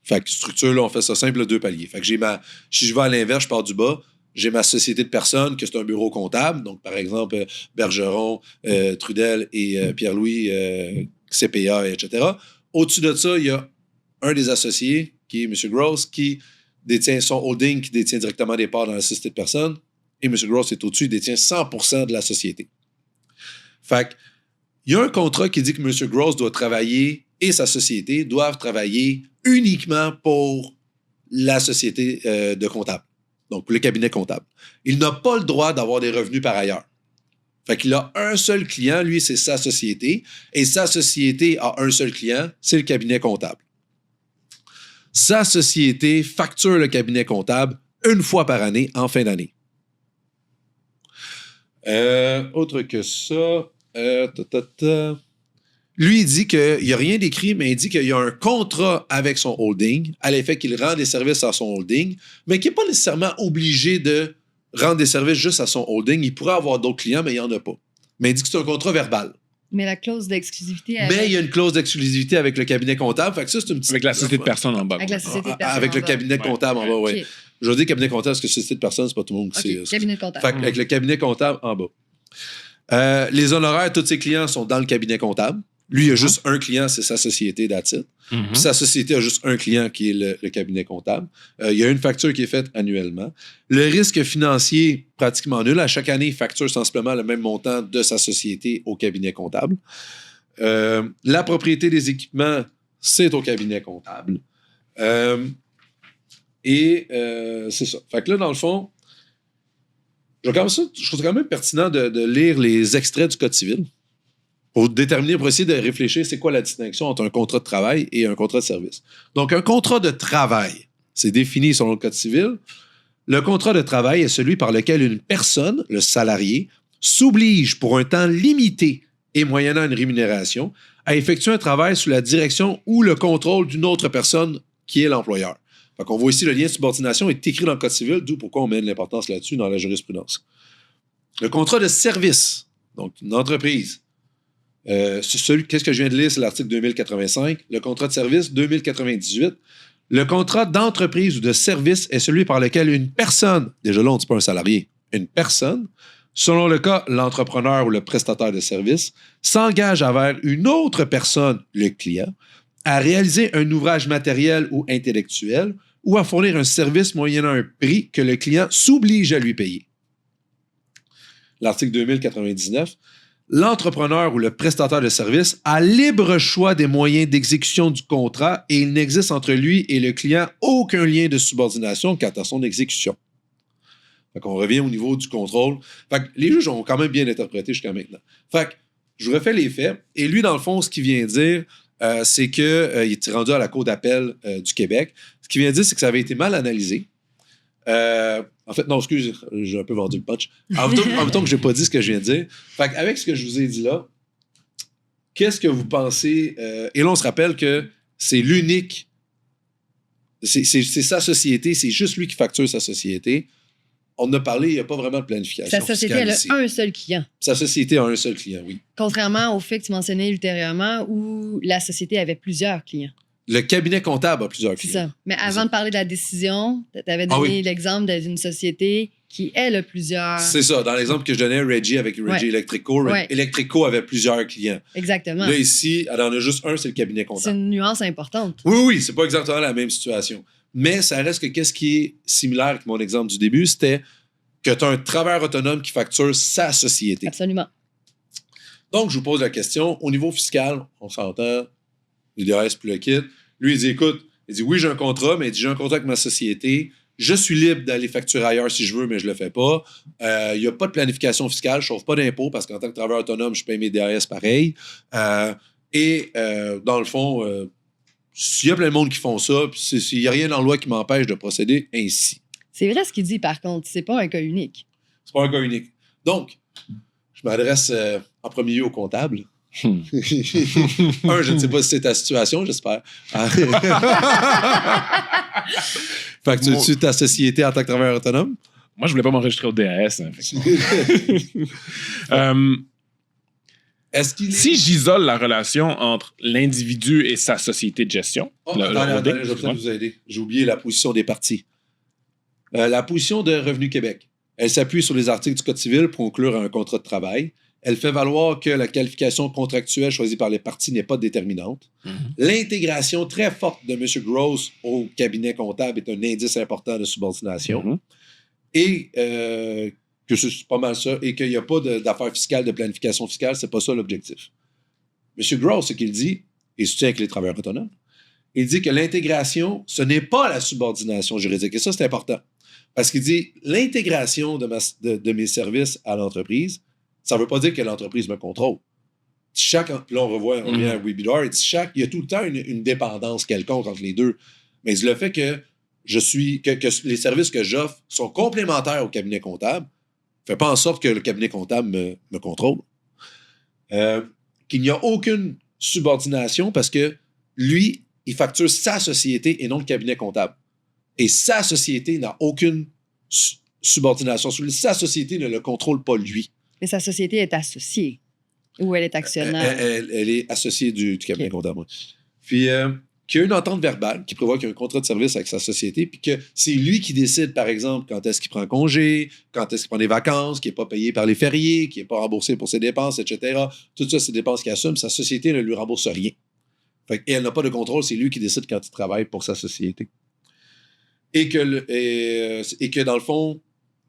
Fait que structure, là, on fait ça simple, 2 paliers. Fait que si je vais à l'inverse, je pars du bas, j'ai ma société de personnes, que c'est un bureau comptable. Donc, par exemple, Bergeron, Trudel et Pierre-Louis, CPA, etc. Au-dessus de ça, il y a un des associés, qui est M. Gross, qui détient son holding, qui détient directement des parts dans la société de personnes. Et M. Gross est au-dessus, il détient 100% de la société. Fait que, il y a un contrat qui dit que M. Gross doit travailler et sa société doivent travailler uniquement pour la société de comptable, donc pour le cabinet comptable. Il n'a pas le droit d'avoir des revenus par ailleurs. Fait qu'il a un seul client, lui, c'est sa société, et sa société a un seul client, c'est le cabinet comptable. Sa société facture le cabinet comptable une fois par année en fin d'année. Autre que ça, lui, il dit qu'il n'y a rien d'écrit, mais il dit qu'il y a un contrat avec son holding à l'effet qu'il rend des services à son holding, mais qu'il n'est pas nécessairement obligé de rendre des services juste à son holding. Il pourrait avoir d'autres clients, mais il n'y en a pas. Mais il dit que c'est un contrat verbal. Mais la clause d'exclusivité Mais il y a une clause d'exclusivité avec le cabinet comptable. Fait que ça, c'est une petite... Avec la société de personnes en bas. Avec la société de personnes Avec le en bas. cabinet comptable en bas, oui. OK. Je dis cabinet comptable parce que société de personnes, c'est pas tout le monde qui OK, sait. cabinet de comptable. Fait que avec le cabinet comptable en bas. Les honoraires, tous ses clients sont dans le cabinet comptable. Lui, il a juste un client, c'est sa société, that's it. Puis sa société a juste un client qui est le cabinet comptable. Il y a une facture qui est faite annuellement. Le risque financier, pratiquement nul. À chaque année, il facture sensiblement le même montant de sa société au cabinet comptable. La propriété des équipements, c'est au cabinet comptable. C'est ça. Fait que là, dans le fond, je trouve quand même pertinent de lire les extraits du Code civil pour essayer de réfléchir c'est quoi la distinction entre un contrat de travail et un contrat de service. Donc, un contrat de travail, c'est défini selon le Code civil. Le contrat de travail est celui par lequel une personne, le salarié, s'oblige pour un temps limité et moyennant une rémunération à effectuer un travail sous la direction ou le contrôle d'une autre personne qui est l'employeur. Fait qu'on voit ici le lien de subordination est écrit dans le Code civil, d'où pourquoi on met de l'importance là-dessus dans la jurisprudence. Le contrat de service, donc une entreprise, qu'est-ce que je viens de lire, c'est l'article 2085. Le contrat de service, 2098. Le contrat d'entreprise ou de service est celui par lequel une personne, déjà là, on ne dit pas un salarié, une personne, selon le cas, l'entrepreneur ou le prestataire de service, s'engage envers une autre personne, le client, à réaliser un ouvrage matériel ou intellectuel ou à fournir un service moyennant un prix que le client s'oblige à lui payer. L'article 2099. L'entrepreneur ou le prestataire de service a libre choix des moyens d'exécution du contrat et il n'existe entre lui et le client aucun lien de subordination quant à son exécution. Fait qu'on revient au niveau du contrôle. Fait que les juges ont quand même bien interprété jusqu'à maintenant. Fait que je vous refais les faits. Et lui, dans le fond, ce qu'il vient dire, c'est qu'il est rendu à la Cour d'appel du Québec. Ce qu'il vient dire, c'est que ça avait été mal analysé. En fait, non, excuse, j'ai un peu vendu le punch. En même temps que je n'ai pas dit ce que je viens de dire. Fait qu'avec ce que je vous ai dit là, qu'est-ce que vous pensez? Et là, on se rappelle que c'est l'unique. C'est sa société, c'est juste lui qui facture sa société. On en a parlé, il n'y a pas vraiment de planification. Sa société, elle a un seul client. Sa société a un seul client, oui. Contrairement au fait que tu mentionnais ultérieurement où la société avait plusieurs clients. Le cabinet comptable a plusieurs C'est clients. ça. Mais avant de parler de la décision, tu avais donné l'exemple d'une société qui, elle, a plusieurs... C'est ça. Dans l'exemple que je donnais, Reggie avec Reggie Electrico, Electrico avait plusieurs clients. Exactement. Là, ici, elle en a juste un, c'est le cabinet comptable. C'est une nuance importante. Oui, c'est pas exactement la même situation. Mais ça reste que qu'est-ce qui est similaire avec mon exemple du début, c'était que tu as un travailleur autonome qui facture sa société. Absolument. Donc, je vous pose la question. Au niveau fiscal, on s'entend, l'IDS plus le kit. Lui, il dit, écoute, oui, j'ai un contrat, mais il dit, j'ai un contrat avec ma société. Je suis libre d'aller facturer ailleurs si je veux, mais je le fais pas. Il n'y a pas de planification fiscale. Je ne sauve pas d'impôts parce qu'en tant que travailleur autonome, je paye mes DAS pareil. Dans le fond, s'il y a plein de monde qui font ça, puis s'il n'y a rien dans la loi qui m'empêche de procéder ainsi. C'est vrai ce qu'il dit, par contre. C'est pas un cas unique. C'est pas un cas unique. Donc, je m'adresse en premier lieu au comptable. Je ne sais pas si c'est ta situation, j'espère. Fait que tu as-tu ta société en tant que travailleur autonome? Moi, je voulais pas m'enregistrer au DAS. Si j'isole la relation entre l'individu et sa société de gestion... Attendez, je vais peut-être vous aider. J'ai oublié la position des parties. La position de Revenu Québec. Elle s'appuie sur les articles du Code civil pour conclure un contrat de travail. Elle fait valoir que la qualification contractuelle choisie par les parties n'est pas déterminante. L'intégration très forte de M. Gross au cabinet comptable est un indice important de subordination. Et que c'est pas mal ça. Et qu'il n'y a pas d'affaires fiscales, de planification fiscale. C'est pas ça l'objectif. M. Gross, ce qu'il dit, et soutient avec les travailleurs autonomes, il dit que l'intégration, ce n'est pas la subordination juridique. Et ça, c'est important. Parce qu'il dit l'intégration de mes services à l'entreprise, ça ne veut pas dire que l'entreprise me contrôle. Là, on revient à Webinar, il y a tout le temps une dépendance quelconque entre les deux. Mais le fait que que les services que j'offre sont complémentaires au cabinet comptable, ne fait pas en sorte que le cabinet comptable me contrôle. Qu'il n'y a aucune subordination parce que lui, il facture sa société et non le cabinet comptable. Et sa société n'a aucune subordination sur lui. Sa société ne le contrôle pas lui. Mais sa société est associée ou elle est actionnaire? Elle est associée du cabinet comptable. Oui. Puis, qu'il y a une entente verbale qui prévoit qu'il y a un contrat de service avec sa société, puis que c'est lui qui décide, par exemple, quand est-ce qu'il prend congé, quand est-ce qu'il prend des vacances, qui n'est pas payé par les fériés, qui n'est pas remboursé pour ses dépenses, etc. Tout ça, c'est des dépenses qu'il assume. Sa société ne lui rembourse rien. Et elle n'a pas de contrôle, c'est lui qui décide quand il travaille pour sa société. Et que dans le fond,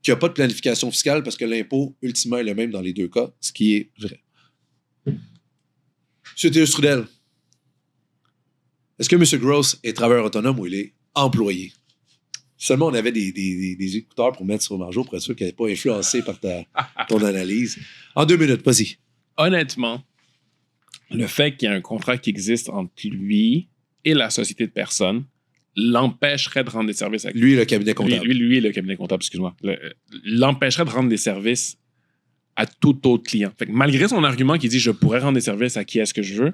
qu'il n'y a pas de planification fiscale parce que l'impôt, ultimement, est le même dans les deux cas, ce qui est vrai. M. Théostrudel, est-ce que M. Gross est travailleur autonome ou il est employé? Seulement, on avait des écouteurs pour mettre sur Marjo pour être sûr qu'elle n'est pas influencée par ton analyse. En 2 minutes, vas-y. Honnêtement, le fait qu'il y ait un contrat qui existe entre lui et la société de personnes l'empêcherait de rendre des services à lui, le cabinet comptable. Lui, le cabinet comptable, excuse-moi. L'empêcherait de rendre des services à tout autre client. Fait que malgré son argument qui dit « je pourrais rendre des services à qui est-ce que je veux »,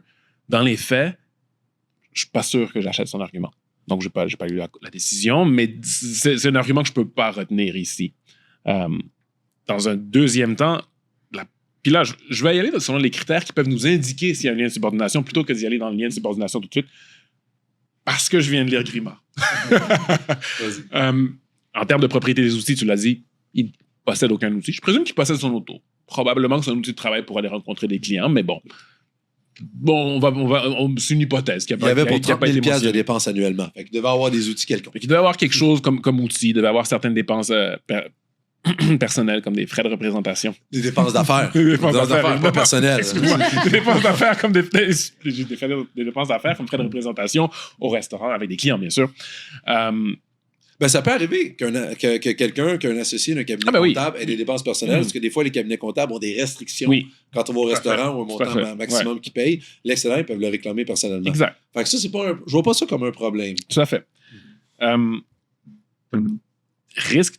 dans les faits, je suis pas sûr que j'achète son argument. Donc, j'ai pas eu la décision, mais c'est un argument que je peux pas retenir ici. Dans un deuxième temps, puis là, je vais y aller selon les critères qui peuvent nous indiquer s'il y a un lien de subordination plutôt que d'y aller dans le lien de subordination tout de suite. Parce que je viens de lire Grimard. En termes de propriété des outils, tu l'as dit, il possède aucun outil. Je présume qu'il possède son auto. Probablement que c'est un outil de travail pour aller rencontrer des clients, mais bon. C'est une hypothèse. Il y avait pour 30 000 $ de dépenses annuellement. Fait qu'il devait avoir des outils quelconques. Il devait avoir quelque chose comme outil. Il devait avoir certaines dépenses personnelles, comme des frais de représentation. Des dépenses d'affaires. Des dépenses d'affaires, pas personnelles. Des dépenses d'affaires comme des dépenses d'affaires comme frais de représentation au restaurant avec des clients, bien sûr. Ça peut arriver que quelqu'un, qu'un associé d'un cabinet comptable ait des dépenses personnelles, parce que des fois, les cabinets comptables ont des restrictions quand on va au restaurant ou un montant maximum qu'ils payent. L'excédent, ils peuvent le réclamer personnellement. Exact. Fait que ça, je vois pas ça comme un problème. Tout à fait. Risque.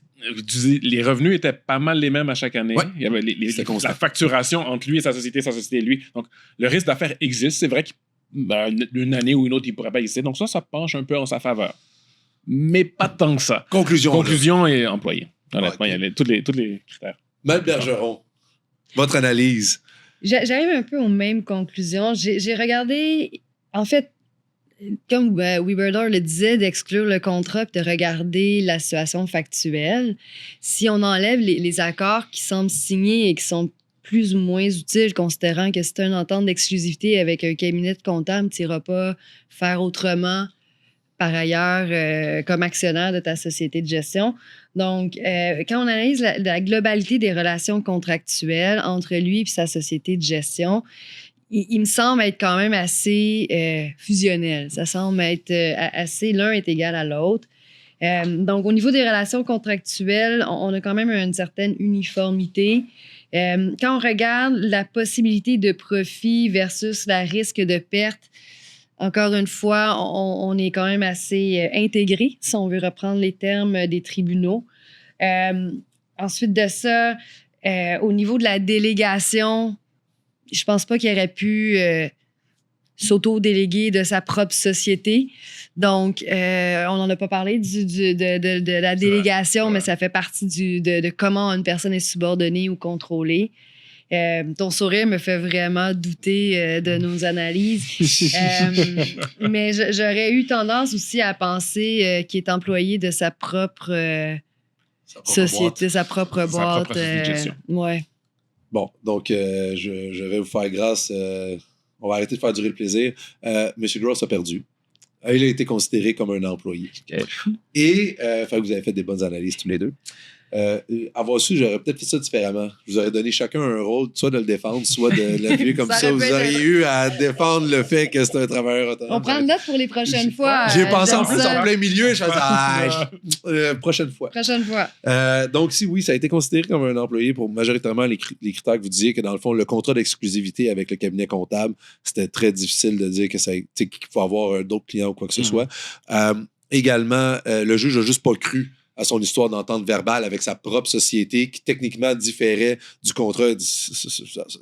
Les revenus étaient pas mal les mêmes à chaque année. Ouais. Il y avait la facturation entre lui et sa société et lui. Donc, le risque d'affaires existe. C'est vrai qu'une année ou une autre, il ne pourrait pas exister. Donc, ça penche un peu en sa faveur. Mais pas tant que ça. Conclusion et employé. Honnêtement, il y a tous les critères. Matt Bergeron, votre analyse. J'arrive un peu aux mêmes conclusions. J'ai regardé, en fait, comme Weberder le disait, d'exclure le contrat et de regarder la situation factuelle. Si on enlève les accords qui semblent signés et qui sont plus ou moins utiles, considérant que c'est une entente d'exclusivité avec un cabinet de comptable, tu n'iras pas faire autrement par ailleurs comme actionnaire de ta société de gestion. Donc, quand on analyse la globalité des relations contractuelles entre lui et sa société de gestion, il me semble être quand même assez fusionnel. Ça semble être assez... L'un est égal à l'autre. Donc, au niveau des relations contractuelles, on a quand même une certaine uniformité. Quand on regarde la possibilité de profit versus la risque de perte, encore une fois, on est quand même assez intégré, si on veut reprendre les termes des tribunaux. Ensuite de ça, au niveau de la délégation, je pense pas qu'il aurait pu s'auto-déléguer de sa propre société. Donc, on n'en a pas parlé de la délégation, mais ça fait partie de comment une personne est subordonnée ou contrôlée. Ton sourire me fait vraiment douter de nos analyses. Mais j'aurais eu tendance aussi à penser qu'il est employé de sa propre société, sa propre boîte. Sa propre société de gestion. Ouais. Bon, donc je vais vous faire grâce. On va arrêter de faire durer le plaisir. M. Gross a perdu. Il a été considéré comme un employé. Okay. Et vous avez fait des bonnes analyses tous les deux. Avoir su, j'aurais peut-être fait ça différemment. Je vous aurais donné chacun un rôle, soit de le défendre, soit de l'appuyer comme ça. Vous auriez eu à défendre le fait que c'est un travailleur autonome. On prend une note pour les prochaines fois. J'ai pensé en plus en plein milieu et je faisais prochaine fois. Prochaine fois. Donc, si oui, ça a été considéré comme un employé pour majoritairement les critères que vous disiez, que dans le fond, le contrat d'exclusivité avec le cabinet comptable, c'était très difficile de dire qu'il faut avoir d'autres clients ou quoi que ce soit. également, le juge n'a juste pas cru à son histoire d'entente verbale avec sa propre société qui techniquement différait du contrat.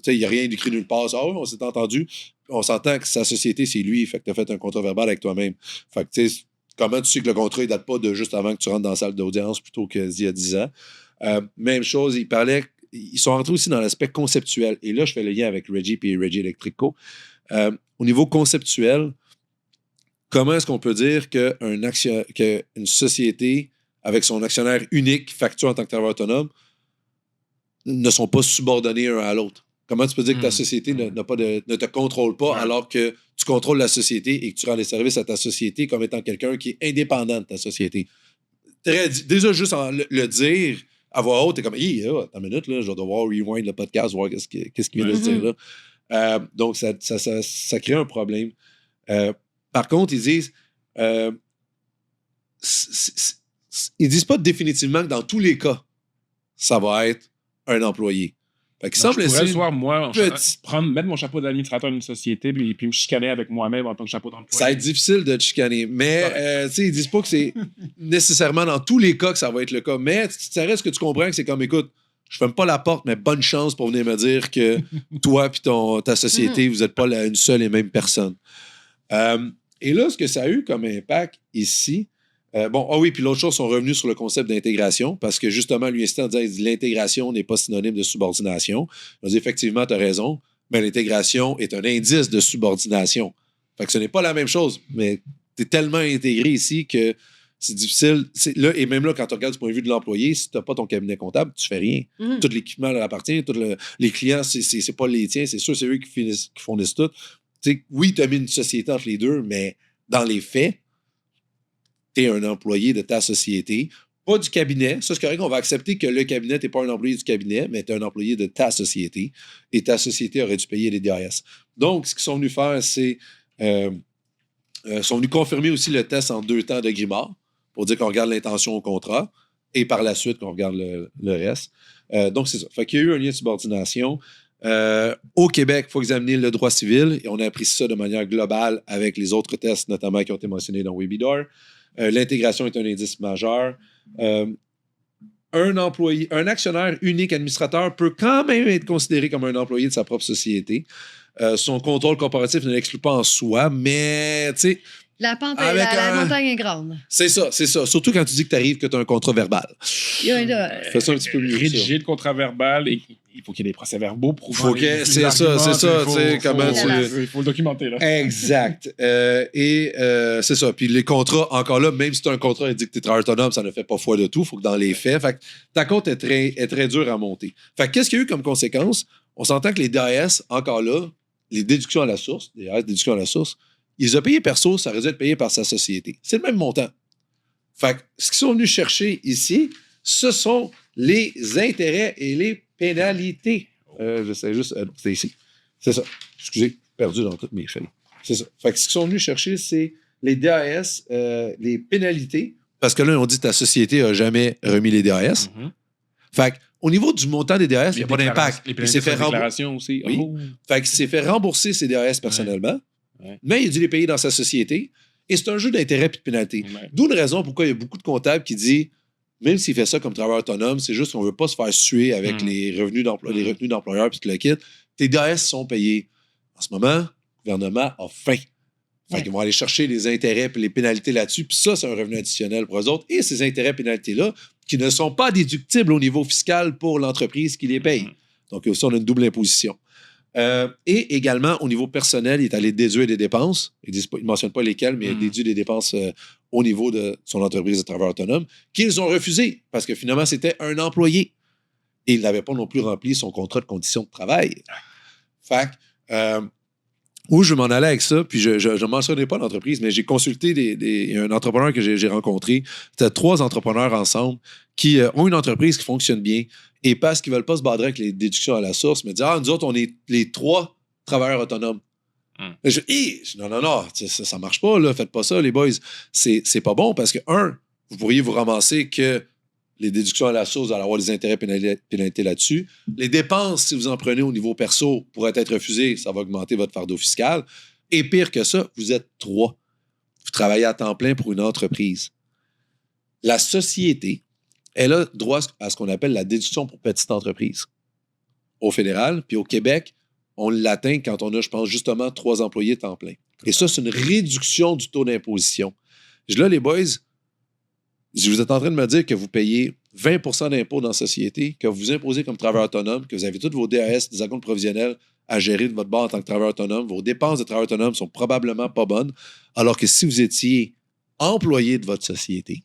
Il n'y a rien d'écrit nulle part. Ah oui, on s'est entendu. On s'entend que sa société, c'est lui. Fait que tu as fait un contrat verbal avec toi-même. Fait que tu sais, comment tu sais que le contrat ne date pas de juste avant que tu rentres dans la salle d'audience plutôt qu'il y a 10 ans. Même chose, ils sont rentrés aussi dans l'aspect conceptuel. Et là, je fais le lien avec Reggie et Reggie Electric Co. Au niveau conceptuel, comment est-ce qu'on peut dire qu'une société avec son actionnaire unique facture en tant que travailleur autonome ne sont pas subordonnés un à l'autre? Comment tu peux dire que ta société ne te contrôle pas alors que tu contrôles la société et que tu rends des services à ta société comme étant quelqu'un qui est indépendant de ta société? Déjà, juste le dire à voix haute, t'es comme, attends une minute, là, je vais devoir rewind le podcast, voir qu'est-ce qu'il vient de se dire là. Donc, ça crée un problème. Par contre, ils disent pas définitivement que dans tous les cas, ça va être un employé. Fait qu'il semble je pourrais laisser le soir, moi, mettre mon chapeau d'administrateur d'une société puis me chicaner avec moi-même en tant que chapeau d'employé. Ça va être difficile de te chicaner. Mais ils disent pas que c'est nécessairement dans tous les cas que ça va être le cas. Mais ça reste que tu comprends que c'est comme, écoute, je ferme pas la porte, mais bonne chance pour venir me dire que toi et ta société, vous n'êtes pas une seule et même personne. Et là, ce que ça a eu comme impact ici, puis l'autre chose, sont revenus sur le concept d'intégration parce que justement, lui insistait en disant l'intégration n'est pas synonyme de subordination. On dit effectivement, tu as raison, mais l'intégration est un indice de subordination. Fait que ce n'est pas la même chose, mais tu es tellement intégré ici que c'est difficile. Là, et même là, quand tu regardes du point de vue de l'employé, si tu n'as pas ton cabinet comptable, tu fais rien. Tout l'équipement leur appartient, les clients, c'est pas les tiens, c'est sûr, c'est eux qui fournissent tout. Oui, tu as mis une société entre les deux, mais dans les faits, tu es un employé de ta société, pas du cabinet. Ça, c'est correct, on va accepter que le cabinet, tu n'es pas un employé du cabinet, mais tu es un employé de ta société. Et ta société aurait dû payer les DAS. Donc, ce qu'ils sont venus faire, c'est sont venus confirmer aussi le test en 2 temps de Grimard pour dire qu'on regarde l'intention au contrat et par la suite qu'on regarde le reste. Donc, c'est ça. Fait qu'il y a eu un lien de subordination. Au Québec, il faut examiner le droit civil et on a appris ça de manière globale avec les autres tests, notamment qui ont été mentionnés dans Webidor. L'intégration est un indice majeur. Un actionnaire unique administrateur peut quand même être considéré comme un employé de sa propre société. Son contrôle corporatif ne l'exclut pas en soi, mais tu sais. La montagne est grande. C'est ça. Surtout quand tu dis que tu arrives que tu as un contrat verbal. Fais ça un petit peu mieux. Rédiger le contrat verbal et il faut qu'il y ait des procès-verbaux pour c'est ça. Il faut le documenter. Là. Exact. C'est ça. Puis les contrats, encore là, même si tu as un contrat et dit que tu es travailleur autonome, ça ne fait pas foi de tout. Il faut que dans les faits, fait que ta compte est très dur à monter. Fait que qu'est-ce qu'il y a eu comme conséquence? On s'entend que les DAS, encore là, les déductions à la source, ils ont payé perso, ça aurait dû être payé par sa société. C'est le même montant. Fait que ce qu'ils sont venus chercher ici, ce sont les intérêts et les pénalités. J'essaie juste. C'est ici. C'est ça. Excusez, perdu dans toutes mes feuilles. C'est ça. Fait que ce qu'ils sont venus chercher, c'est les DAS, les pénalités. Parce que là, on dit que ta société n'a jamais remis les DAS. Fait que, au niveau du montant des DAS, il n'y a pas d'impact. Il s'est fait rembourser aussi. Oui. Fait qu'il s'est fait rembourser ses DAS personnellement. Ouais. Mais il a dû les payer dans sa société. Et c'est un jeu d'intérêt et de pénalité. Ouais. D'où une raison pourquoi il y a beaucoup de comptables qui disent, même s'il fait ça comme travailleur autonome, c'est juste qu'on ne veut pas se faire suer avec les revenus d'employeur puis tu le quittes. Tes DAS sont payés. En ce moment, le gouvernement a faim. Fait qu'ils vont aller chercher les intérêts et les pénalités là-dessus. Puis ça, c'est un revenu additionnel pour eux autres. Et ces intérêts et pénalités-là, qui ne sont pas déductibles au niveau fiscal pour l'entreprise qui les paye. Donc, aussi, on a une double imposition. Et également, au niveau personnel, il est allé déduire des dépenses. Il ne mentionne pas lesquelles, mais il déduit des dépenses au niveau de son entreprise de travailleur autonome qu'ils ont refusé parce que finalement, c'était un employé. Et il n'avait pas non plus rempli son contrat de conditions de travail. Fait que, où je m'en allais avec ça, puis je ne mentionnerai pas l'entreprise, mais j'ai consulté un entrepreneur que j'ai rencontré. C'était 3 entrepreneurs ensemble qui ont une entreprise qui fonctionne bien. Et parce qu'ils ne veulent pas se badrer avec les déductions à la source, mais dire, nous autres, on est les 3 travailleurs autonomes. Non, ça ne marche pas, là, faites pas ça, les boys. C'est pas bon parce que, vous pourriez vous ramasser que les déductions à la source, vous allez avoir des intérêts pénalités là-dessus. Les dépenses, si vous en prenez au niveau perso, pourraient être refusées, ça va augmenter votre fardeau fiscal. Et pire que ça, vous êtes 3. vous travaillez à temps plein pour une entreprise. La société, elle a droit à ce qu'on appelle la déduction pour petite entreprise. Au fédéral, puis au Québec, on l'atteint quand on a, je pense, justement 3 employés temps plein. Et ça, c'est une réduction du taux d'imposition. Là, les boys, si vous êtes en train de me dire que vous payez 20 % d'impôts dans la société, que vous imposez comme travailleur autonome, que vous avez tous vos DAS, des acomptes provisionnels à gérer de votre bord en tant que travailleur autonome, vos dépenses de travailleur autonome sont probablement pas bonnes, alors que si vous étiez employé de votre société,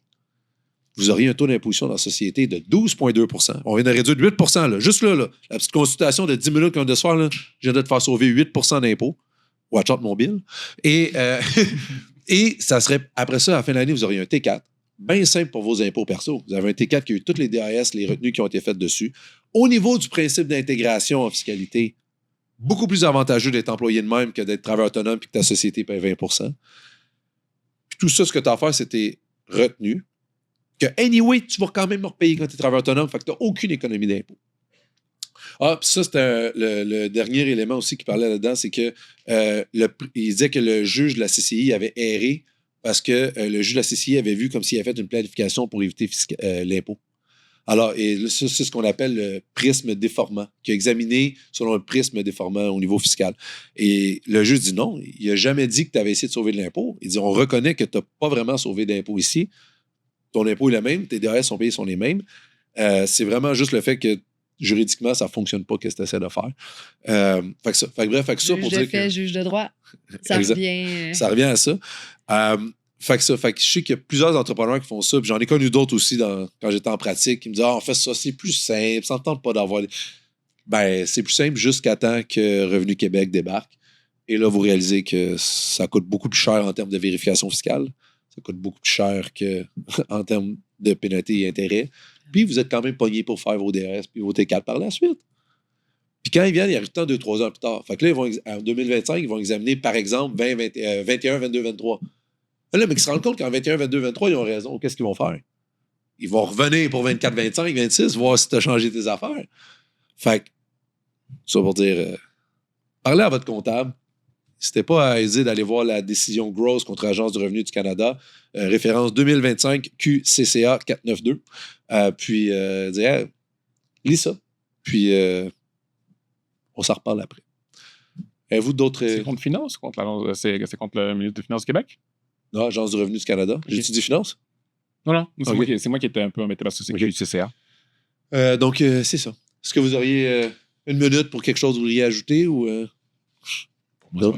vous auriez un taux d'imposition dans la société de 12,2 %. On vient de réduire de 8 % là. Juste là, la petite consultation de 10 minutes qu'on a de se faire, là, je viens de te faire sauver 8 % d'impôts. Watch out mon bill. Et ça serait, après ça, à la fin de l'année, vous auriez un T4. Bien simple pour vos impôts perso. Vous avez un T4 qui a eu toutes les DAS, les retenues qui ont été faites dessus. Au niveau du principe d'intégration en fiscalité, beaucoup plus avantageux d'être employé de même que d'être travailleur autonome et que ta société paye 20 %. Puis tout ça, ce que tu as à faire, c'est tes retenues. Que, anyway, tu vas quand même repayer quand tu es travailleur autonome, fait que tu n'as aucune économie d'impôt. Ah, puis ça, c'était le dernier élément aussi qui parlait là-dedans, c'est que il disait que le juge de la CCI avait erré parce que le juge de la CCI avait vu comme s'il avait fait une planification pour éviter l'impôt. Alors, et ça, c'est ce qu'on appelle le prisme déformant, qui a examiné selon le prisme déformant au niveau fiscal. Et le juge dit non, il n'a jamais dit que tu avais essayé de sauver de l'impôt. Il dit, on reconnaît que tu n'as pas vraiment sauvé d'impôt ici. Ton impôt est le même, tes DAS sont payés sont les mêmes. C'est vraiment juste le fait que juridiquement, ça ne fonctionne pas, qu'est-ce que tu essaies de faire. Fait que ça pour dire que... Juge de droit, ça revient... Ça revient à ça. Fait que je sais qu'il y a plusieurs entrepreneurs qui font ça, puis j'en ai connu d'autres aussi quand j'étais en pratique, qui me disaient « Ah, on fait ça, c'est plus simple, ça ne tente pas d'avoir... » Ben, c'est plus simple jusqu'à temps que Revenu Québec débarque. Et là, vous réalisez que ça coûte beaucoup plus cher en termes de vérification fiscale. Ça coûte beaucoup plus cher qu'en termes de pénalité et intérêts. Puis vous êtes quand même pogné pour faire vos DRS puis vos T4 par la suite. Puis quand ils viennent, il arrive temps 2-3 ans plus tard. Fait que là, en 2025, ils vont examiner, par exemple, 21, 22, 23. Là, mais ils se rendent compte qu'en 21, 22, 23, ils ont raison. Qu'est-ce qu'ils vont faire? Ils vont revenir pour 24, 25, 26, voir si tu as changé tes affaires. Fait que, ça pour dire, parlez à votre comptable. N'hésitez pas à hésiter d'aller voir la décision Gross contre l'Agence du revenu du Canada, référence 2025 QCCA 492. Puis, dire, hey, lis ça. Puis, on s'en reparle après. Avez-vous d'autres... C'est contre Finance? C'est contre le ministre de Finances du Québec? Non, Agence du revenu du Canada. Okay. J'ai-tu dit Finance? Non, c'est moi qui étais un peu embêté parce que c'est QCCA. Donc, c'est ça. Est-ce que vous auriez une minute pour quelque chose que vous voudriez ajouter ou... Moi,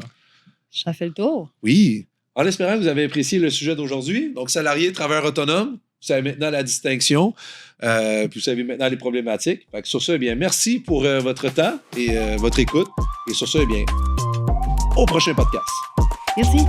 ça fait le tour. Oui. En espérant que vous avez apprécié le sujet d'aujourd'hui. Donc, salarié, travailleur autonome, vous savez maintenant la distinction, puis vous savez maintenant les problématiques. Fait que sur ça, eh bien, merci pour votre temps et votre écoute. Et sur ça, eh bien, au prochain podcast. Merci.